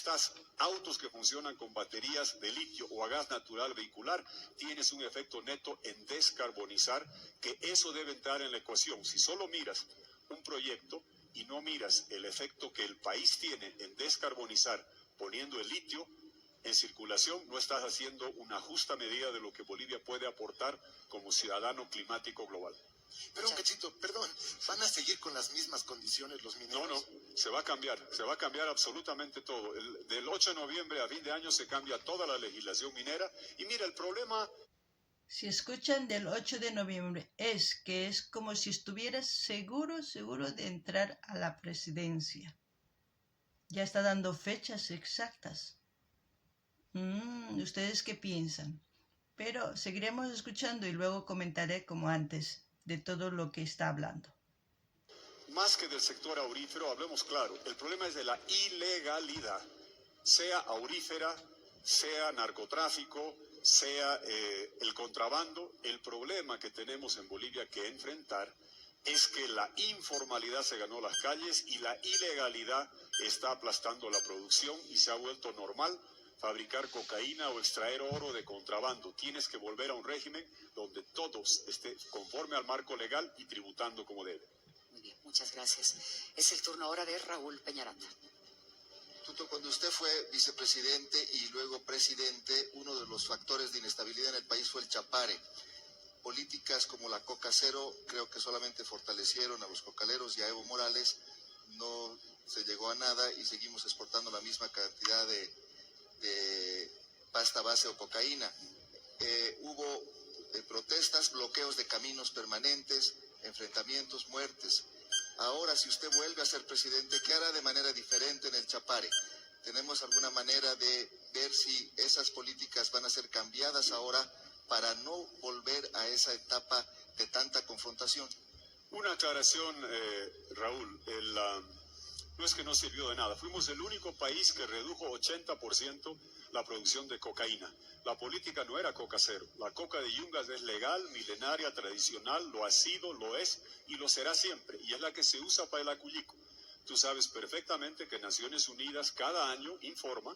autos que funcionan con baterías de litio o a gas natural vehicular, tienes un efecto neto en descarbonizar, que eso debe entrar en la ecuación. Si solo miras un proyecto y no miras el efecto que el país tiene en descarbonizar poniendo el litio en circulación, no estás haciendo una justa medida de lo que Bolivia puede aportar como ciudadano climático global. Pero un cachito, perdón, ¿van a seguir con las mismas condiciones los mineros? No, se va a cambiar absolutamente todo. Del 8 de noviembre a fin de año se cambia toda la legislación minera. Y mira, el problema... Si escuchan del 8 de noviembre, es como si estuvieras seguro de entrar a la presidencia. Ya está dando fechas exactas. ¿Ustedes qué piensan? Pero seguiremos escuchando y luego comentaré como antes de todo lo que está hablando. Más que del sector aurífero, hablemos claro, el problema es de la ilegalidad, sea aurífera, sea narcotráfico, sea el contrabando. El problema que tenemos en Bolivia que enfrentar es que la informalidad se ganó las calles y la ilegalidad está aplastando la producción y se ha vuelto normal fabricar cocaína o extraer oro de contrabando. Tienes que volver a un régimen donde todos estén conforme al marco legal y tributando como debe. Muy bien, muchas gracias. Es el turno ahora de Raúl Peñaranda. Tuto, cuando usted fue vicepresidente y luego presidente, uno de los factores de inestabilidad en el país fue el chapare. Políticas como la Coca Cero creo que solamente fortalecieron a los cocaleros y a Evo Morales. No se llegó a nada y seguimos exportando la misma cantidad de pasta base o cocaína. Hubo protestas, bloqueos de caminos permanentes, enfrentamientos, muertes. Ahora, si usted vuelve a ser presidente, ¿qué hará de manera diferente en el chapare? ¿Tenemos alguna manera de ver si esas políticas van a ser cambiadas ahora para no volver a esa etapa de tanta confrontación? Una aclaración, Raúl. no es que no sirvió de nada. Fuimos el único país que redujo 80% la producción de cocaína. La política no era coca cero. La coca de yungas es legal, milenaria, tradicional, lo ha sido, lo es y lo será siempre. Y es la que se usa para el acullico. Tú sabes perfectamente que Naciones Unidas cada año informa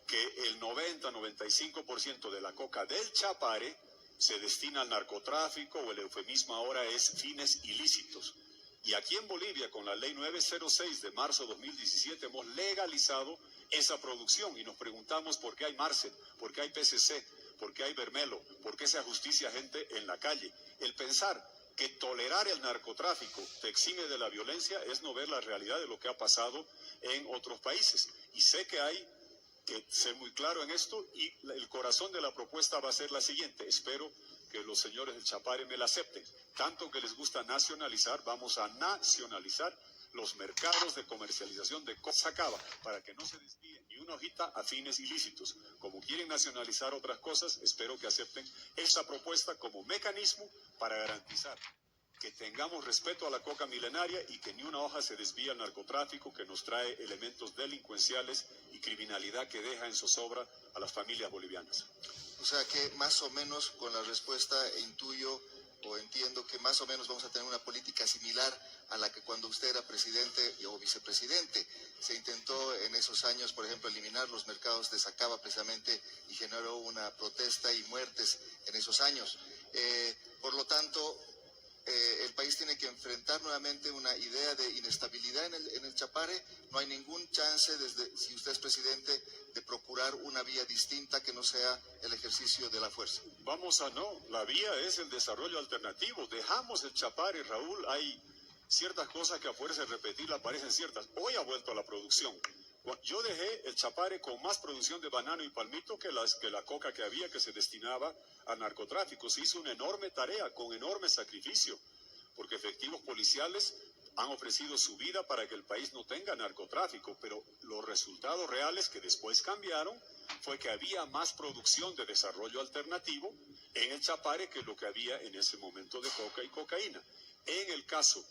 que el 90-95% de la coca del Chapare se destina al narcotráfico, o el eufemismo ahora es fines ilícitos. Y aquí en Bolivia, con la ley 906 de marzo de 2017, hemos legalizado esa producción y nos preguntamos por qué hay Marcet, por qué hay PCC, por qué hay Bermelo, por qué se ajusticia gente en la calle. El pensar que tolerar el narcotráfico te exime de la violencia es no ver la realidad de lo que ha pasado en otros países. Y sé que hay que ser muy claro en esto, y el corazón de la propuesta va a ser la siguiente. Espero que los señores del Chapare me la acepten. Tanto que les gusta nacionalizar, vamos a nacionalizar los mercados de comercialización de Sacaba, para que no se desvíe ni una hojita a fines ilícitos. Como quieren nacionalizar otras cosas, espero que acepten esta propuesta como mecanismo para garantizar que tengamos respeto a la coca milenaria y que ni una hoja se desvíe al narcotráfico, que nos trae elementos delincuenciales y criminalidad que deja en zozobra a las familias bolivianas. O sea que más o menos con la respuesta intuyo o entiendo que más o menos vamos a tener una política similar a la que cuando usted era presidente o vicepresidente se intentó en esos años, por ejemplo, eliminar los mercados de Sacaba precisamente, y generó una protesta y muertes en esos años. Por lo tanto, el país tiene que enfrentar nuevamente una idea de inestabilidad en el Chapare. No hay ningún chance, si usted es presidente, de procurar una vía distinta que no sea el ejercicio de la fuerza. La vía es el desarrollo alternativo. Dejamos el Chapare, Raúl. Hay ciertas cosas que a fuerza de repetirla parecen ciertas. Hoy ha vuelto a la producción. Yo dejé el Chapare con más producción de banano y palmito que la coca que había, que se destinaba al narcotráfico. Se hizo una enorme tarea, con enorme sacrificio, porque efectivos policiales han ofrecido su vida para que el país no tenga narcotráfico, pero los resultados reales, que después cambiaron, fue que había más producción de desarrollo alternativo en el Chapare que lo que había en ese momento de coca y cocaína. En el caso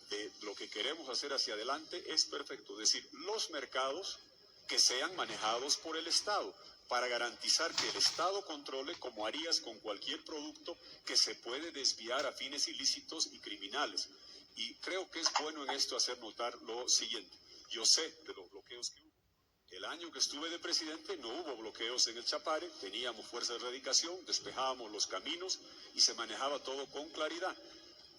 de lo que queremos hacer hacia adelante es perfecto, es decir, los mercados que sean manejados por el Estado, para garantizar que el Estado controle, como harías con cualquier producto que se puede desviar a fines ilícitos y criminales. Y creo que es bueno en esto hacer notar lo siguiente. Yo sé de los bloqueos que hubo. El año que estuve de presidente no hubo bloqueos en el Chapare, teníamos fuerza de erradicación, despejábamos los caminos y se manejaba todo con claridad.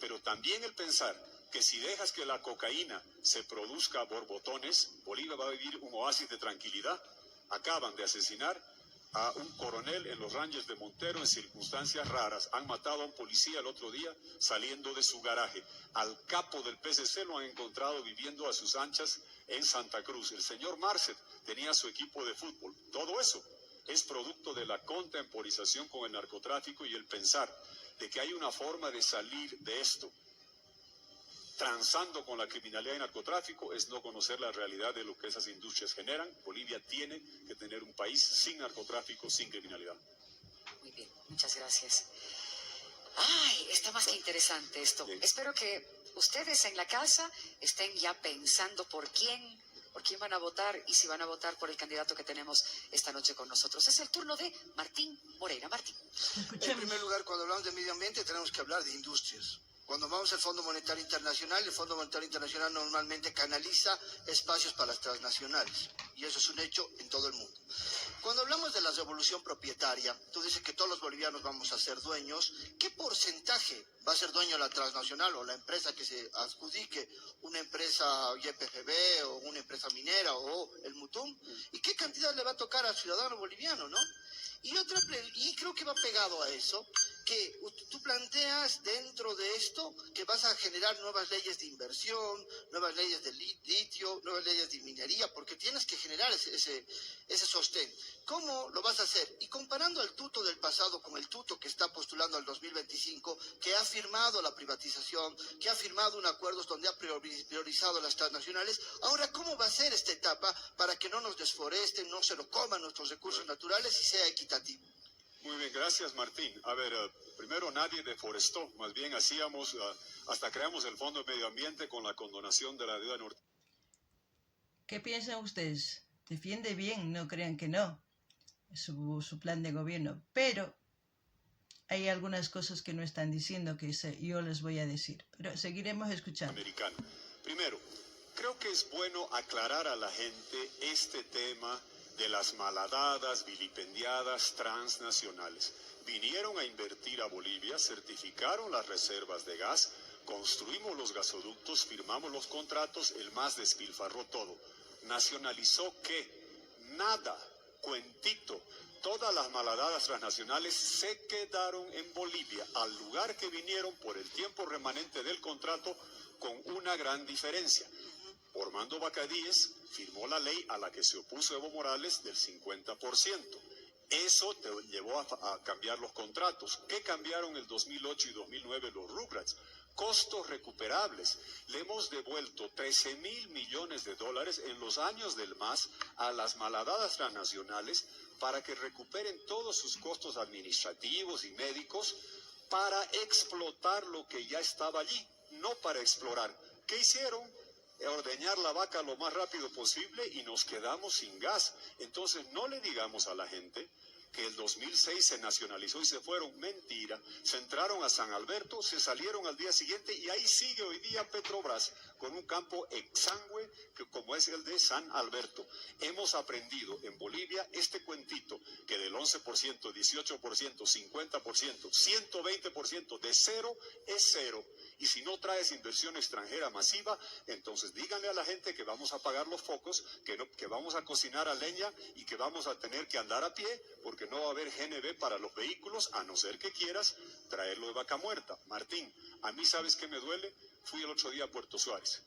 Pero también el pensar que si dejas que la cocaína se produzca a borbotones, Bolivia va a vivir un oasis de tranquilidad. Acaban de asesinar a un coronel en los Rangers de Montero en circunstancias raras. Han matado a un policía el otro día saliendo de su garaje. Al capo del PCC lo han encontrado viviendo a sus anchas en Santa Cruz. El señor Marcet tenía su equipo de fútbol. Todo eso es producto de la contemporización con el narcotráfico y el pensar de que hay una forma de salir de esto transando con la criminalidad y narcotráfico, es no conocer la realidad de lo que esas industrias generan. Bolivia tiene que tener un país sin narcotráfico, sin criminalidad. Muy bien, muchas gracias. Ay, está más que interesante esto. Bien. Espero que ustedes en la casa estén ya pensando por quién van a votar y si van a votar por el candidato que tenemos esta noche con nosotros. Es el turno de Martín Moreira. Martín. En primer lugar, cuando hablamos de medio ambiente tenemos que hablar de industrias. Cuando vamos al Fondo Monetario Internacional, el Fondo Monetario Internacional normalmente canaliza espacios para las transnacionales. Y eso es un hecho en todo el mundo. Cuando hablamos de la revolución propietaria, tú dices que todos los bolivianos vamos a ser dueños. ¿Qué porcentaje va a ser dueño la transnacional o la empresa que se adjudique? ¿Una empresa YPFB o una empresa minera o el Mutum? ¿Y qué cantidad le va a tocar al ciudadano boliviano, no? Y creo que va pegado a eso, que tú planteas dentro de esto que vas a generar nuevas leyes de inversión, nuevas leyes de litio, nuevas leyes de minería, porque tienes que generar ese sostén. ¿Cómo lo vas a hacer? Y comparando al tuto del pasado con el tuto que está postulando al 2025, que ha firmado la privatización, que ha firmado un acuerdo donde ha priorizado las transnacionales, ahora, ¿cómo va a ser esta etapa para que no nos desforesten, no se lo coman nuestros recursos naturales y sea equitativo? Muy bien, gracias Martín. A ver, primero nadie deforestó, más bien hasta creamos el Fondo de Medio Ambiente con la condonación de la deuda norte. ¿Qué piensan ustedes? Defiende bien, no crean que no, su plan de gobierno, pero hay algunas cosas que no están diciendo que yo les voy a decir, pero seguiremos escuchando. Americano. Primero, creo que es bueno aclarar a la gente este tema de las malhadadas, vilipendiadas transnacionales. Vinieron a invertir a Bolivia, certificaron las reservas de gas, construimos los gasoductos, firmamos los contratos, el MAS despilfarró todo. ¿Nacionalizó qué? Nada, cuentito. Todas las malhadadas transnacionales se quedaron en Bolivia, al lugar que vinieron por el tiempo remanente del contrato, con una gran diferencia. Ormando Bacadíes firmó la ley a la que se opuso Evo Morales del 50%. Eso te llevó a cambiar los contratos. ¿Qué cambiaron el 2008 y 2009 los Rugrats? Costos recuperables. Le hemos devuelto 13.000 millones de dólares en los años del MAS a las malhadadas transnacionales para que recuperen todos sus costos administrativos y médicos para explotar lo que ya estaba allí, no para explorar. ¿Qué hicieron? Ordeñar la vaca lo más rápido posible y nos quedamos sin gas. Entonces no le digamos a la gente que el 2006 se nacionalizó y se fueron. Mentira. Se entraron a San Alberto, se salieron al día siguiente y ahí sigue hoy día Petrobras con un campo exangüe como es el de San Alberto. Hemos aprendido en Bolivia este cuentito que del 11%, 18%, 50%, 120% de cero es cero. Y si no traes inversión extranjera masiva, entonces díganle a la gente que vamos a pagar los focos, que vamos a cocinar a leña y que vamos a tener que andar a pie, porque no va a haber GNV para los vehículos, a no ser que quieras traerlo de Vaca Muerta. Martín, a mí ¿sabes qué me duele? Fui el otro día a Puerto Suárez.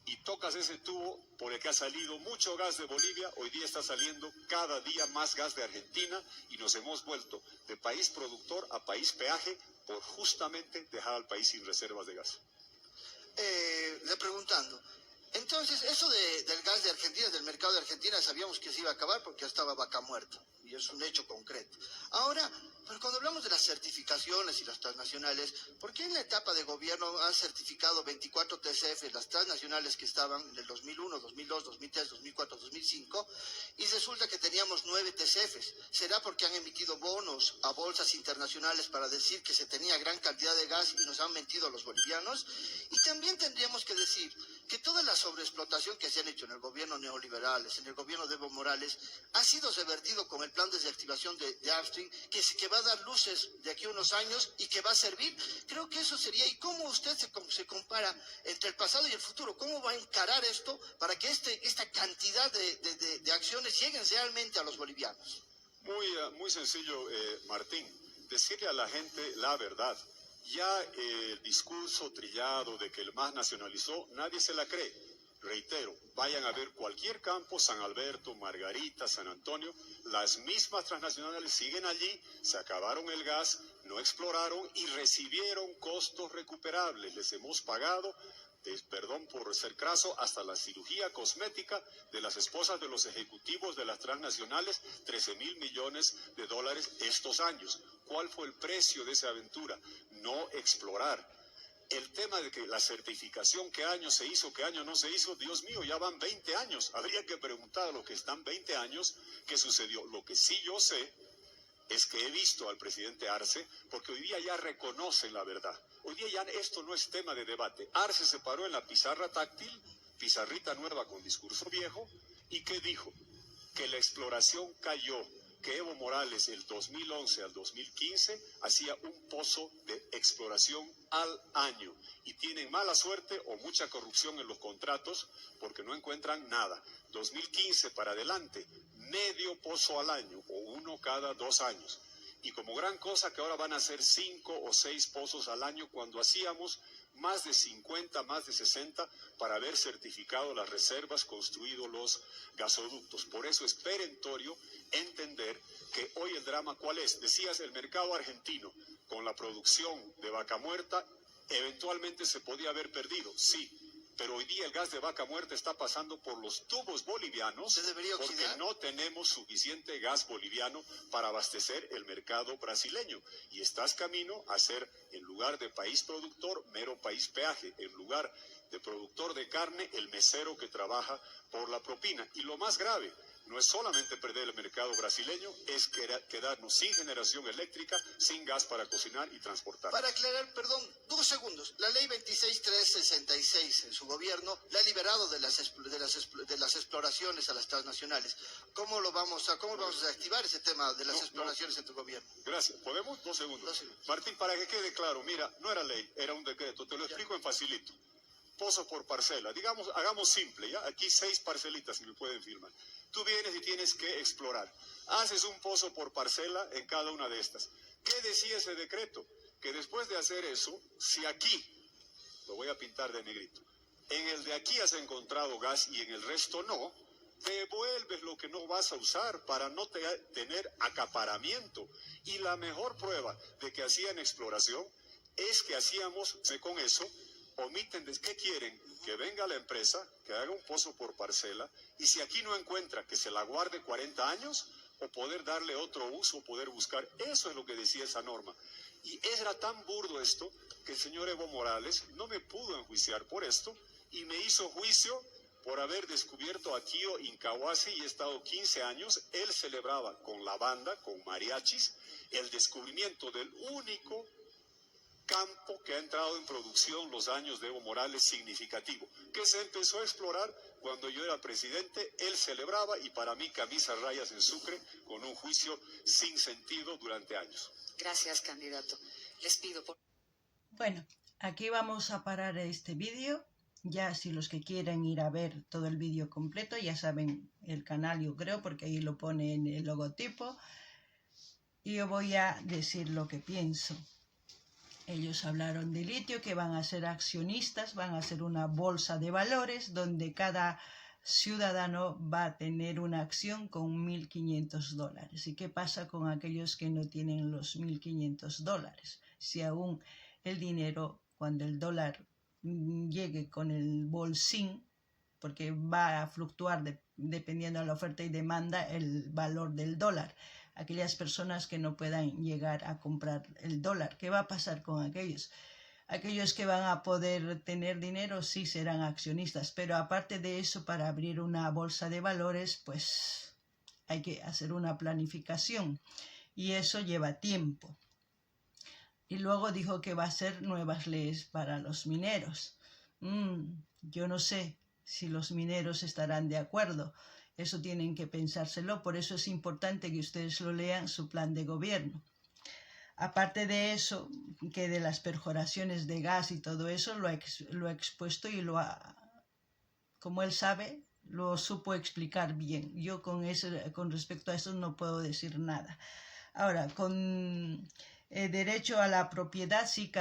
Y tocas ese tubo por el que ha salido mucho gas de Bolivia, hoy día está saliendo cada día más gas de Argentina y nos hemos vuelto de país productor a país peaje por justamente dejar al país sin reservas de gas. Le preguntando, entonces eso del gas de Argentina, del mercado de Argentina, sabíamos que se iba a acabar porque ya estaba Vaca Muerta y es un hecho concreto. Ahora, pero cuando hablamos de las certificaciones y las transnacionales, ¿por qué en la etapa de gobierno han certificado 24 TCF las transnacionales que estaban en el 2001, 2002, 2003, 2004, 2005 y resulta que teníamos 9 TCFs? ¿Será porque han emitido bonos a bolsas internacionales para decir que se tenía gran cantidad de gas y nos han mentido a los bolivianos? Y también tendríamos que decir que toda la sobreexplotación que se han hecho en el gobierno neoliberales, en el gobierno de Evo Morales, ha sido revertido con el plan de desactivación de Upstream, que va a dar luces de aquí a unos años y que va a servir. Creo que eso sería. ¿Y cómo usted se compara entre el pasado y el futuro? ¿Cómo va a encarar esto para que esta cantidad de acciones lleguen realmente a los bolivianos? Muy sencillo, Martín. Decirle a la gente la verdad. Ya el discurso trillado de que el MAS nacionalizó, nadie se la cree. Reitero, vayan a ver cualquier campo, San Alberto, Margarita, San Antonio, las mismas transnacionales siguen allí, se acabaron el gas, no exploraron y recibieron costos recuperables. Les hemos pagado, perdón por ser craso, hasta la cirugía cosmética de las esposas de los ejecutivos de las transnacionales, 13.000 millones de dólares estos años. ¿Cuál fue el precio de esa aventura? No explorar. El tema de que la certificación, qué año se hizo, qué año no se hizo, Dios mío, ya van 20 años. Habría que preguntar a los que están 20 años qué sucedió. Lo que sí yo sé es que he visto al presidente Arce, porque hoy día ya reconocen la verdad. Hoy día ya esto no es tema de debate. Arce se paró en la pizarra táctil, pizarrita nueva con discurso viejo, ¿y qué dijo? Que la exploración cayó, que Evo Morales el 2011 al 2015 hacía un pozo de exploración al año y tienen mala suerte o mucha corrupción en los contratos porque no encuentran nada. 2015 para adelante, medio pozo al año o uno cada 2 años. Y como gran cosa que ahora van a hacer 5 o 6 pozos al año cuando hacíamos más de 50, más de 60 para haber certificado las reservas, construido los gasoductos. Por eso es perentorio entender que hoy el drama ¿cuál es? Decías el mercado argentino con la producción de Vaca Muerta eventualmente se podía haber perdido, sí, pero hoy día el gas de vaca muerta está pasando por los tubos bolivianos ¿Se debería porque oxidar? no tenemos suficiente gas boliviano para abastecer el mercado brasileño. Y estás camino a ser, en lugar de país productor, mero país peaje. En lugar de productor de carne, el mesero que trabaja por la propina. Y lo más grave, no es solamente perder el mercado brasileño, es quedarnos sin generación eléctrica, sin gas para cocinar y transportar. Para aclarar, perdón, 2 segundos. La ley 26366 en su gobierno la ha liberado de las exploraciones a las transnacionales. ¿Cómo vamos a desactivar ese tema de las exploraciones en tu gobierno? Gracias. ¿Podemos? 2 segundos. 2 segundos. Martín, para que quede claro, mira, no era ley, era un decreto. Te lo explico en facilito. Pozo por parcela. Digamos, hagamos simple, ¿ya? Aquí 6 parcelitas, si me pueden filmar. Tú vienes y tienes que explorar. Haces un pozo por parcela en cada una de estas. ¿Qué decía ese decreto? Que después de hacer eso, si aquí, lo voy a pintar de negrito, en el de aquí has encontrado gas y en el resto no, devuelves lo que no vas a usar para no tener acaparamiento. Y la mejor prueba de que hacían exploración es que hacíamos con eso, omiten, ¿qué quieren? Que venga la empresa, que haga un pozo por parcela, y si aquí no encuentra, que se la guarde 40 años, o poder darle otro uso, poder buscar. Eso es lo que decía esa norma. Y era tan burdo esto, que el señor Evo Morales no me pudo enjuiciar por esto, y me hizo juicio por haber descubierto a Kio Incahuasi, y he estado 15 años. Él celebraba con la banda, con mariachis, el descubrimiento del único campo que ha entrado en producción los años de Evo Morales significativo, que se empezó a explorar cuando yo era presidente. Él celebraba, y para mí camisa rayas en Sucre, con un juicio sin sentido durante años. Gracias, candidato. Les pido por... Bueno, aquí vamos a parar este vídeo. Ya si los que quieran ir a ver todo el vídeo completo, ya saben el canal, yo creo, porque ahí lo pone en el logotipo. Y yo voy a decir lo que pienso. Ellos hablaron de litio, que van a ser accionistas, van a ser una bolsa de valores donde cada ciudadano va a tener una acción con $1.500. ¿Y qué pasa con aquellos que no tienen los $1.500? Si aún el dinero, cuando el dólar llegue con el bolsín, porque va a fluctuar dependiendo de la oferta y demanda el valor del dólar. Aquellas personas que no puedan llegar a comprar el dólar, ¿qué va a pasar con aquellos? Aquellos que van a poder tener dinero sí serán accionistas, pero aparte de eso, para abrir una bolsa de valores, pues hay que hacer una planificación y eso lleva tiempo. Y luego dijo que va a hacer nuevas leyes para los mineros. Yo no sé si los mineros estarán de acuerdo. Eso tienen que pensárselo, por eso es importante que ustedes lo lean, su plan de gobierno. Aparte de eso, que de las perforaciones de gas y todo eso, lo ha expuesto y como él sabe, lo supo explicar bien. Yo con respecto a eso no puedo decir nada. Ahora, con derecho a la propiedad, sí,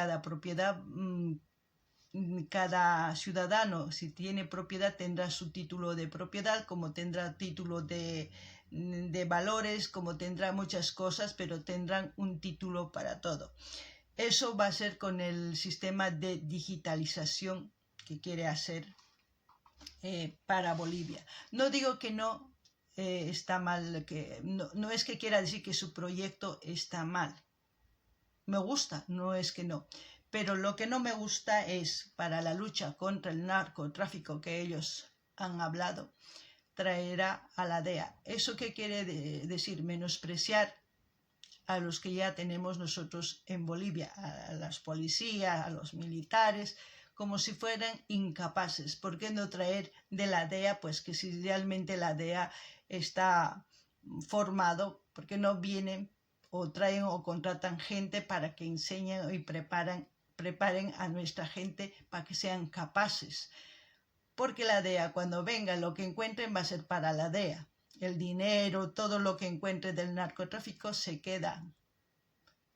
cada ciudadano, si tiene propiedad, tendrá su título de propiedad, como tendrá título de valores, como tendrá muchas cosas, pero tendrán un título para todo. Eso va a ser con el sistema de digitalización que quiere hacer para Bolivia. No digo que no está mal, no es que quiera decir que su proyecto está mal. Me gusta, no es que no. Pero lo que no me gusta es, para la lucha contra el narcotráfico que ellos han hablado, traerá a la DEA. ¿Eso qué quiere decir? Menospreciar a los que ya tenemos nosotros en Bolivia, a las policías, a los militares, como si fueran incapaces. ¿Por qué no traer de la DEA? Pues que si realmente la DEA está formado, ¿por qué no vienen o traen o contratan gente para que enseñen y preparen a nuestra gente para que sean capaces? Porque la DEA, cuando venga, lo que encuentren va a ser para la DEA. El dinero, todo lo que encuentren del narcotráfico se queda.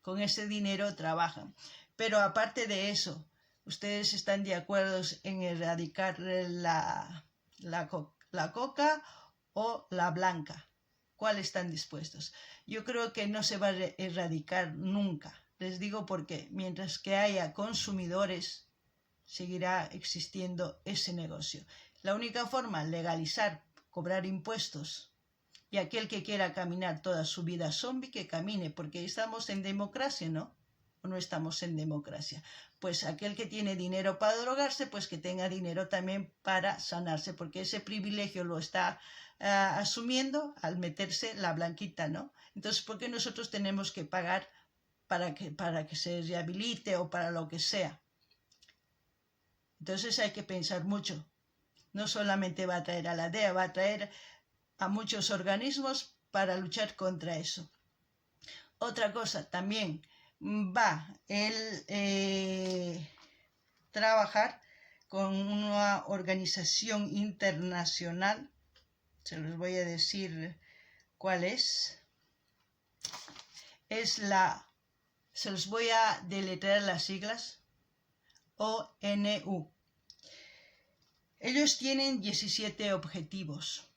Con ese dinero trabajan. Pero aparte de eso, ¿ustedes están de acuerdo en erradicar la coca o la blanca? ¿Cuál están dispuestos? Yo creo que no se va a erradicar nunca. Les digo porque mientras que haya consumidores, seguirá existiendo ese negocio. La única forma, legalizar, cobrar impuestos. Y aquel que quiera caminar toda su vida zombie, que camine, porque estamos en democracia, ¿no? ¿O no estamos en democracia? Pues aquel que tiene dinero para drogarse, pues que tenga dinero también para sanarse, porque ese privilegio lo está asumiendo al meterse la blanquita, ¿no? Entonces, ¿por qué nosotros tenemos que pagar para que se rehabilite o para lo que sea? Entonces hay que pensar mucho. No solamente va a traer a la DEA, va a traer a muchos organismos para luchar contra eso. Otra cosa, también va él trabajar con una organización internacional, se los voy a decir cuál es se los voy a deletrear las siglas, ONU. Ellos tienen 17 objetivos.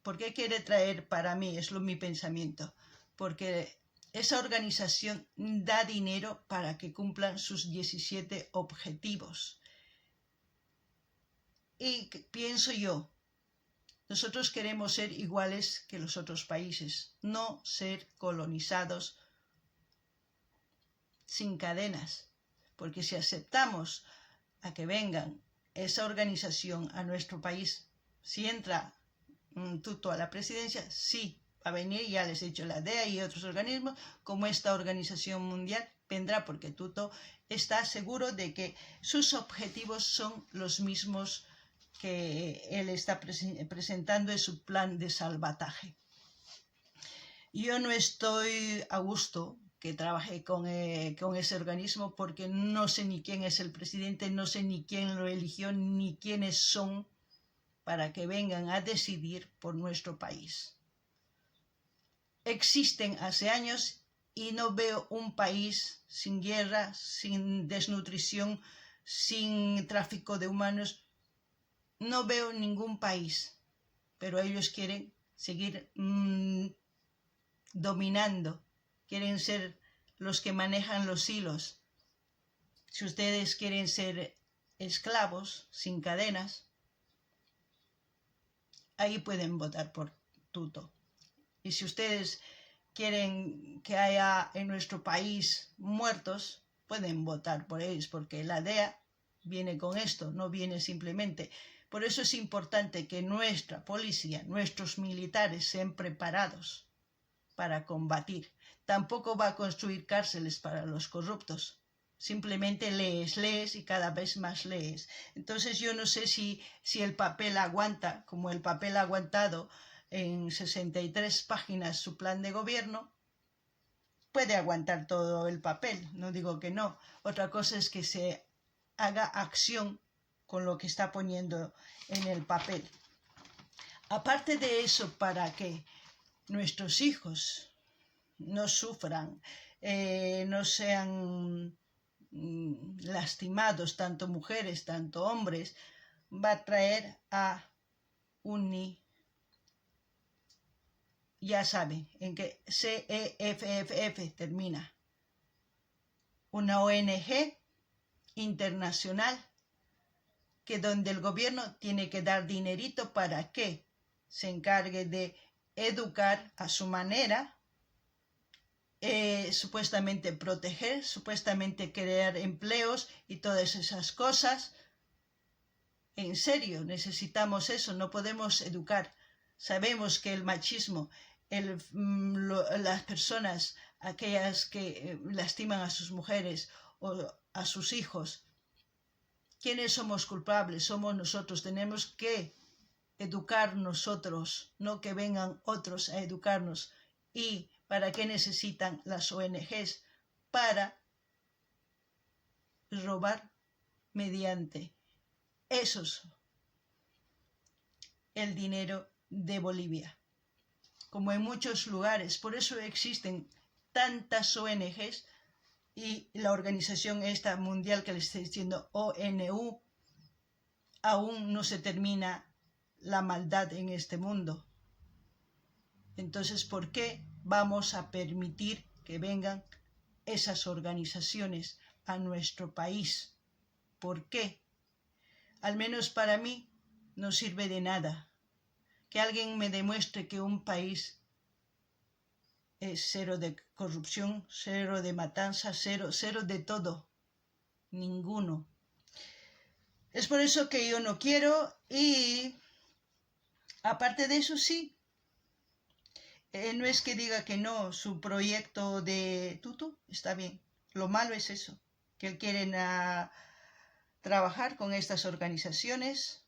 ¿Por qué quiere traer para mí? Es mi pensamiento. Porque esa organización da dinero para que cumplan sus 17 objetivos. Y pienso yo, nosotros queremos ser iguales que los otros países, no ser colonizados sin cadenas. Porque si aceptamos a que vengan esa organización a nuestro país, si entra Tuto a la presidencia, sí, va a venir, ya les he dicho, la DEA y otros organismos, como esta organización mundial, vendrá porque Tuto está seguro de que sus objetivos son los mismos que él está presentando en su plan de salvataje. Yo no estoy a gusto que trabaje con ese organismo porque no sé ni quién es el presidente, no sé ni quién lo eligió, ni quiénes son para que vengan a decidir por nuestro país. Existen hace años y no veo un país sin guerra, sin desnutrición, sin tráfico de humanos. No veo ningún país, pero ellos quieren seguir dominando, quieren ser los que manejan los hilos. Si ustedes quieren ser esclavos, sin cadenas, ahí pueden votar por Tuto. Y si ustedes quieren que haya en nuestro país muertos, pueden votar por ellos, porque la DEA viene con esto, no viene simplemente. Por eso es importante que nuestra policía, nuestros militares sean preparados para combatir. Tampoco va a construir cárceles para los corruptos. Simplemente lees y cada vez más lees. Entonces yo no sé si el papel aguanta, como el papel ha aguantado en 63 páginas su plan de gobierno. Puede aguantar todo el papel, no digo que no. Otra cosa es que se haga acción con lo que está poniendo en el papel. Aparte de eso, para que nuestros hijos no sufran, no sean lastimados, tanto mujeres, tanto hombres, va a traer a ya saben, en que CEFF termina. Una ONG internacional que donde el gobierno tiene que dar dinerito para que se encargue de educar a su manera, supuestamente proteger, supuestamente crear empleos y todas esas cosas. En serio, necesitamos eso, no podemos educar. Sabemos que el machismo, las personas, aquellas que lastiman a sus mujeres o a sus hijos, ¿quiénes somos culpables? Somos nosotros. Tenemos que educar nosotros, no que vengan otros a educarnos. ¿Y para qué necesitan las ONGs? Para robar mediante el dinero de Bolivia, como en muchos lugares. Por eso existen tantas ONGs y la organización esta mundial que les estoy diciendo, ONU, aún no se termina la maldad en este mundo. Entonces, ¿por qué vamos a permitir que vengan esas organizaciones a nuestro país? ¿Por qué? al menos para mí, no sirve de nada. Que alguien me demuestre que un país es cero de corrupción, cero de matanza, cero de todo. Ninguno. Es por eso que yo no quiero, y aparte de eso sí, no es que diga que no, su proyecto de Tuto está bien. Lo malo es eso, que quieren trabajar con estas organizaciones,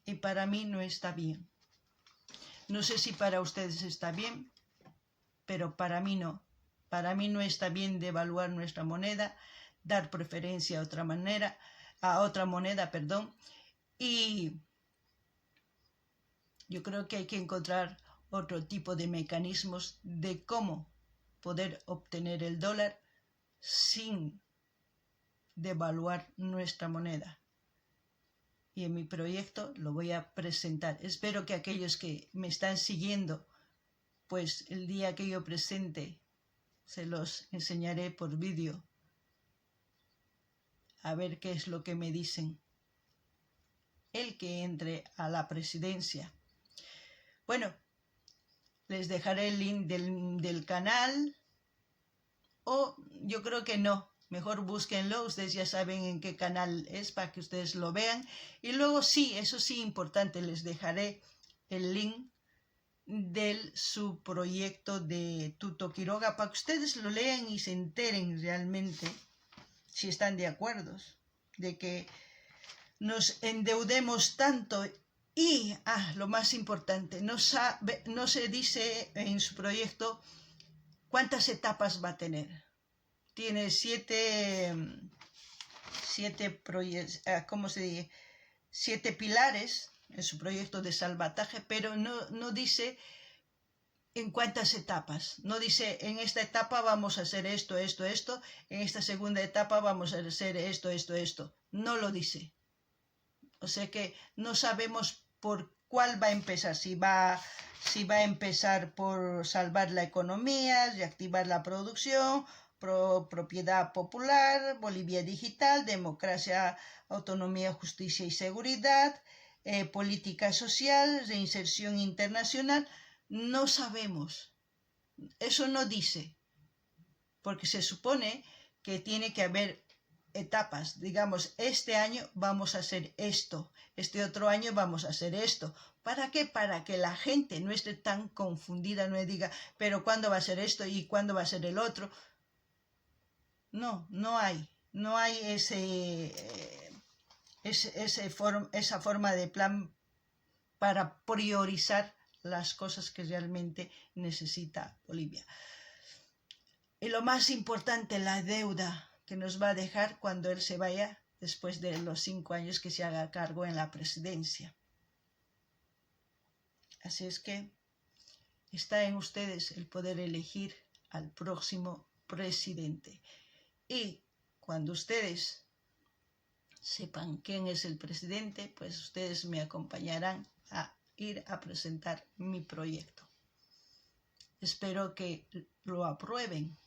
y para mí no está bien. No sé si para ustedes está bien, pero para mí no. Para mí no está bien devaluar nuestra moneda, dar preferencia a otra moneda, y yo creo que hay que encontrar otro tipo de mecanismos de cómo poder obtener el dólar sin devaluar nuestra moneda. Y en mi proyecto lo voy a presentar. Espero que aquellos que me están siguiendo, pues el día que yo presente, se los enseñaré por vídeo. A ver qué es lo que me dicen. El que entre a la presidencia. Bueno, les dejaré el link del canal. O yo creo que no. Mejor búsquenlo, ustedes ya saben en qué canal es para que ustedes lo vean. Y luego sí, eso sí importante, les dejaré el link de su proyecto de Tuto Quiroga para que ustedes lo lean y se enteren realmente si están de acuerdo de que nos endeudemos tanto. Y, lo más importante, no se dice en su proyecto cuántas etapas va a tener. Tiene siete pilares en su proyecto de salvataje, pero no dice en cuántas etapas. No dice, en esta etapa vamos a hacer esto, en esta segunda etapa vamos a hacer esto. No lo dice. O sea que no sabemos por cuál va a empezar. Si va a empezar por salvar la economía, reactivar la producción, propiedad popular, Bolivia digital, democracia, autonomía, justicia y seguridad, política social, reinserción internacional. No sabemos. Eso no dice. Porque se supone que tiene que haber etapas. Digamos, este año vamos a hacer esto, este otro año vamos a hacer esto. ¿Para qué? Para que la gente no esté tan confundida, no diga, pero ¿cuándo va a ser esto y cuándo va a ser el otro? No hay esa forma de plan para priorizar las cosas que realmente necesita Bolivia. Y lo más importante, la deuda que nos va a dejar cuando él se vaya después de los 5 años que se haga cargo en la presidencia. Así es que está en ustedes el poder elegir al próximo presidente. Y cuando ustedes sepan quién es el presidente, pues ustedes me acompañarán a ir a presentar mi proyecto. Espero que lo aprueben.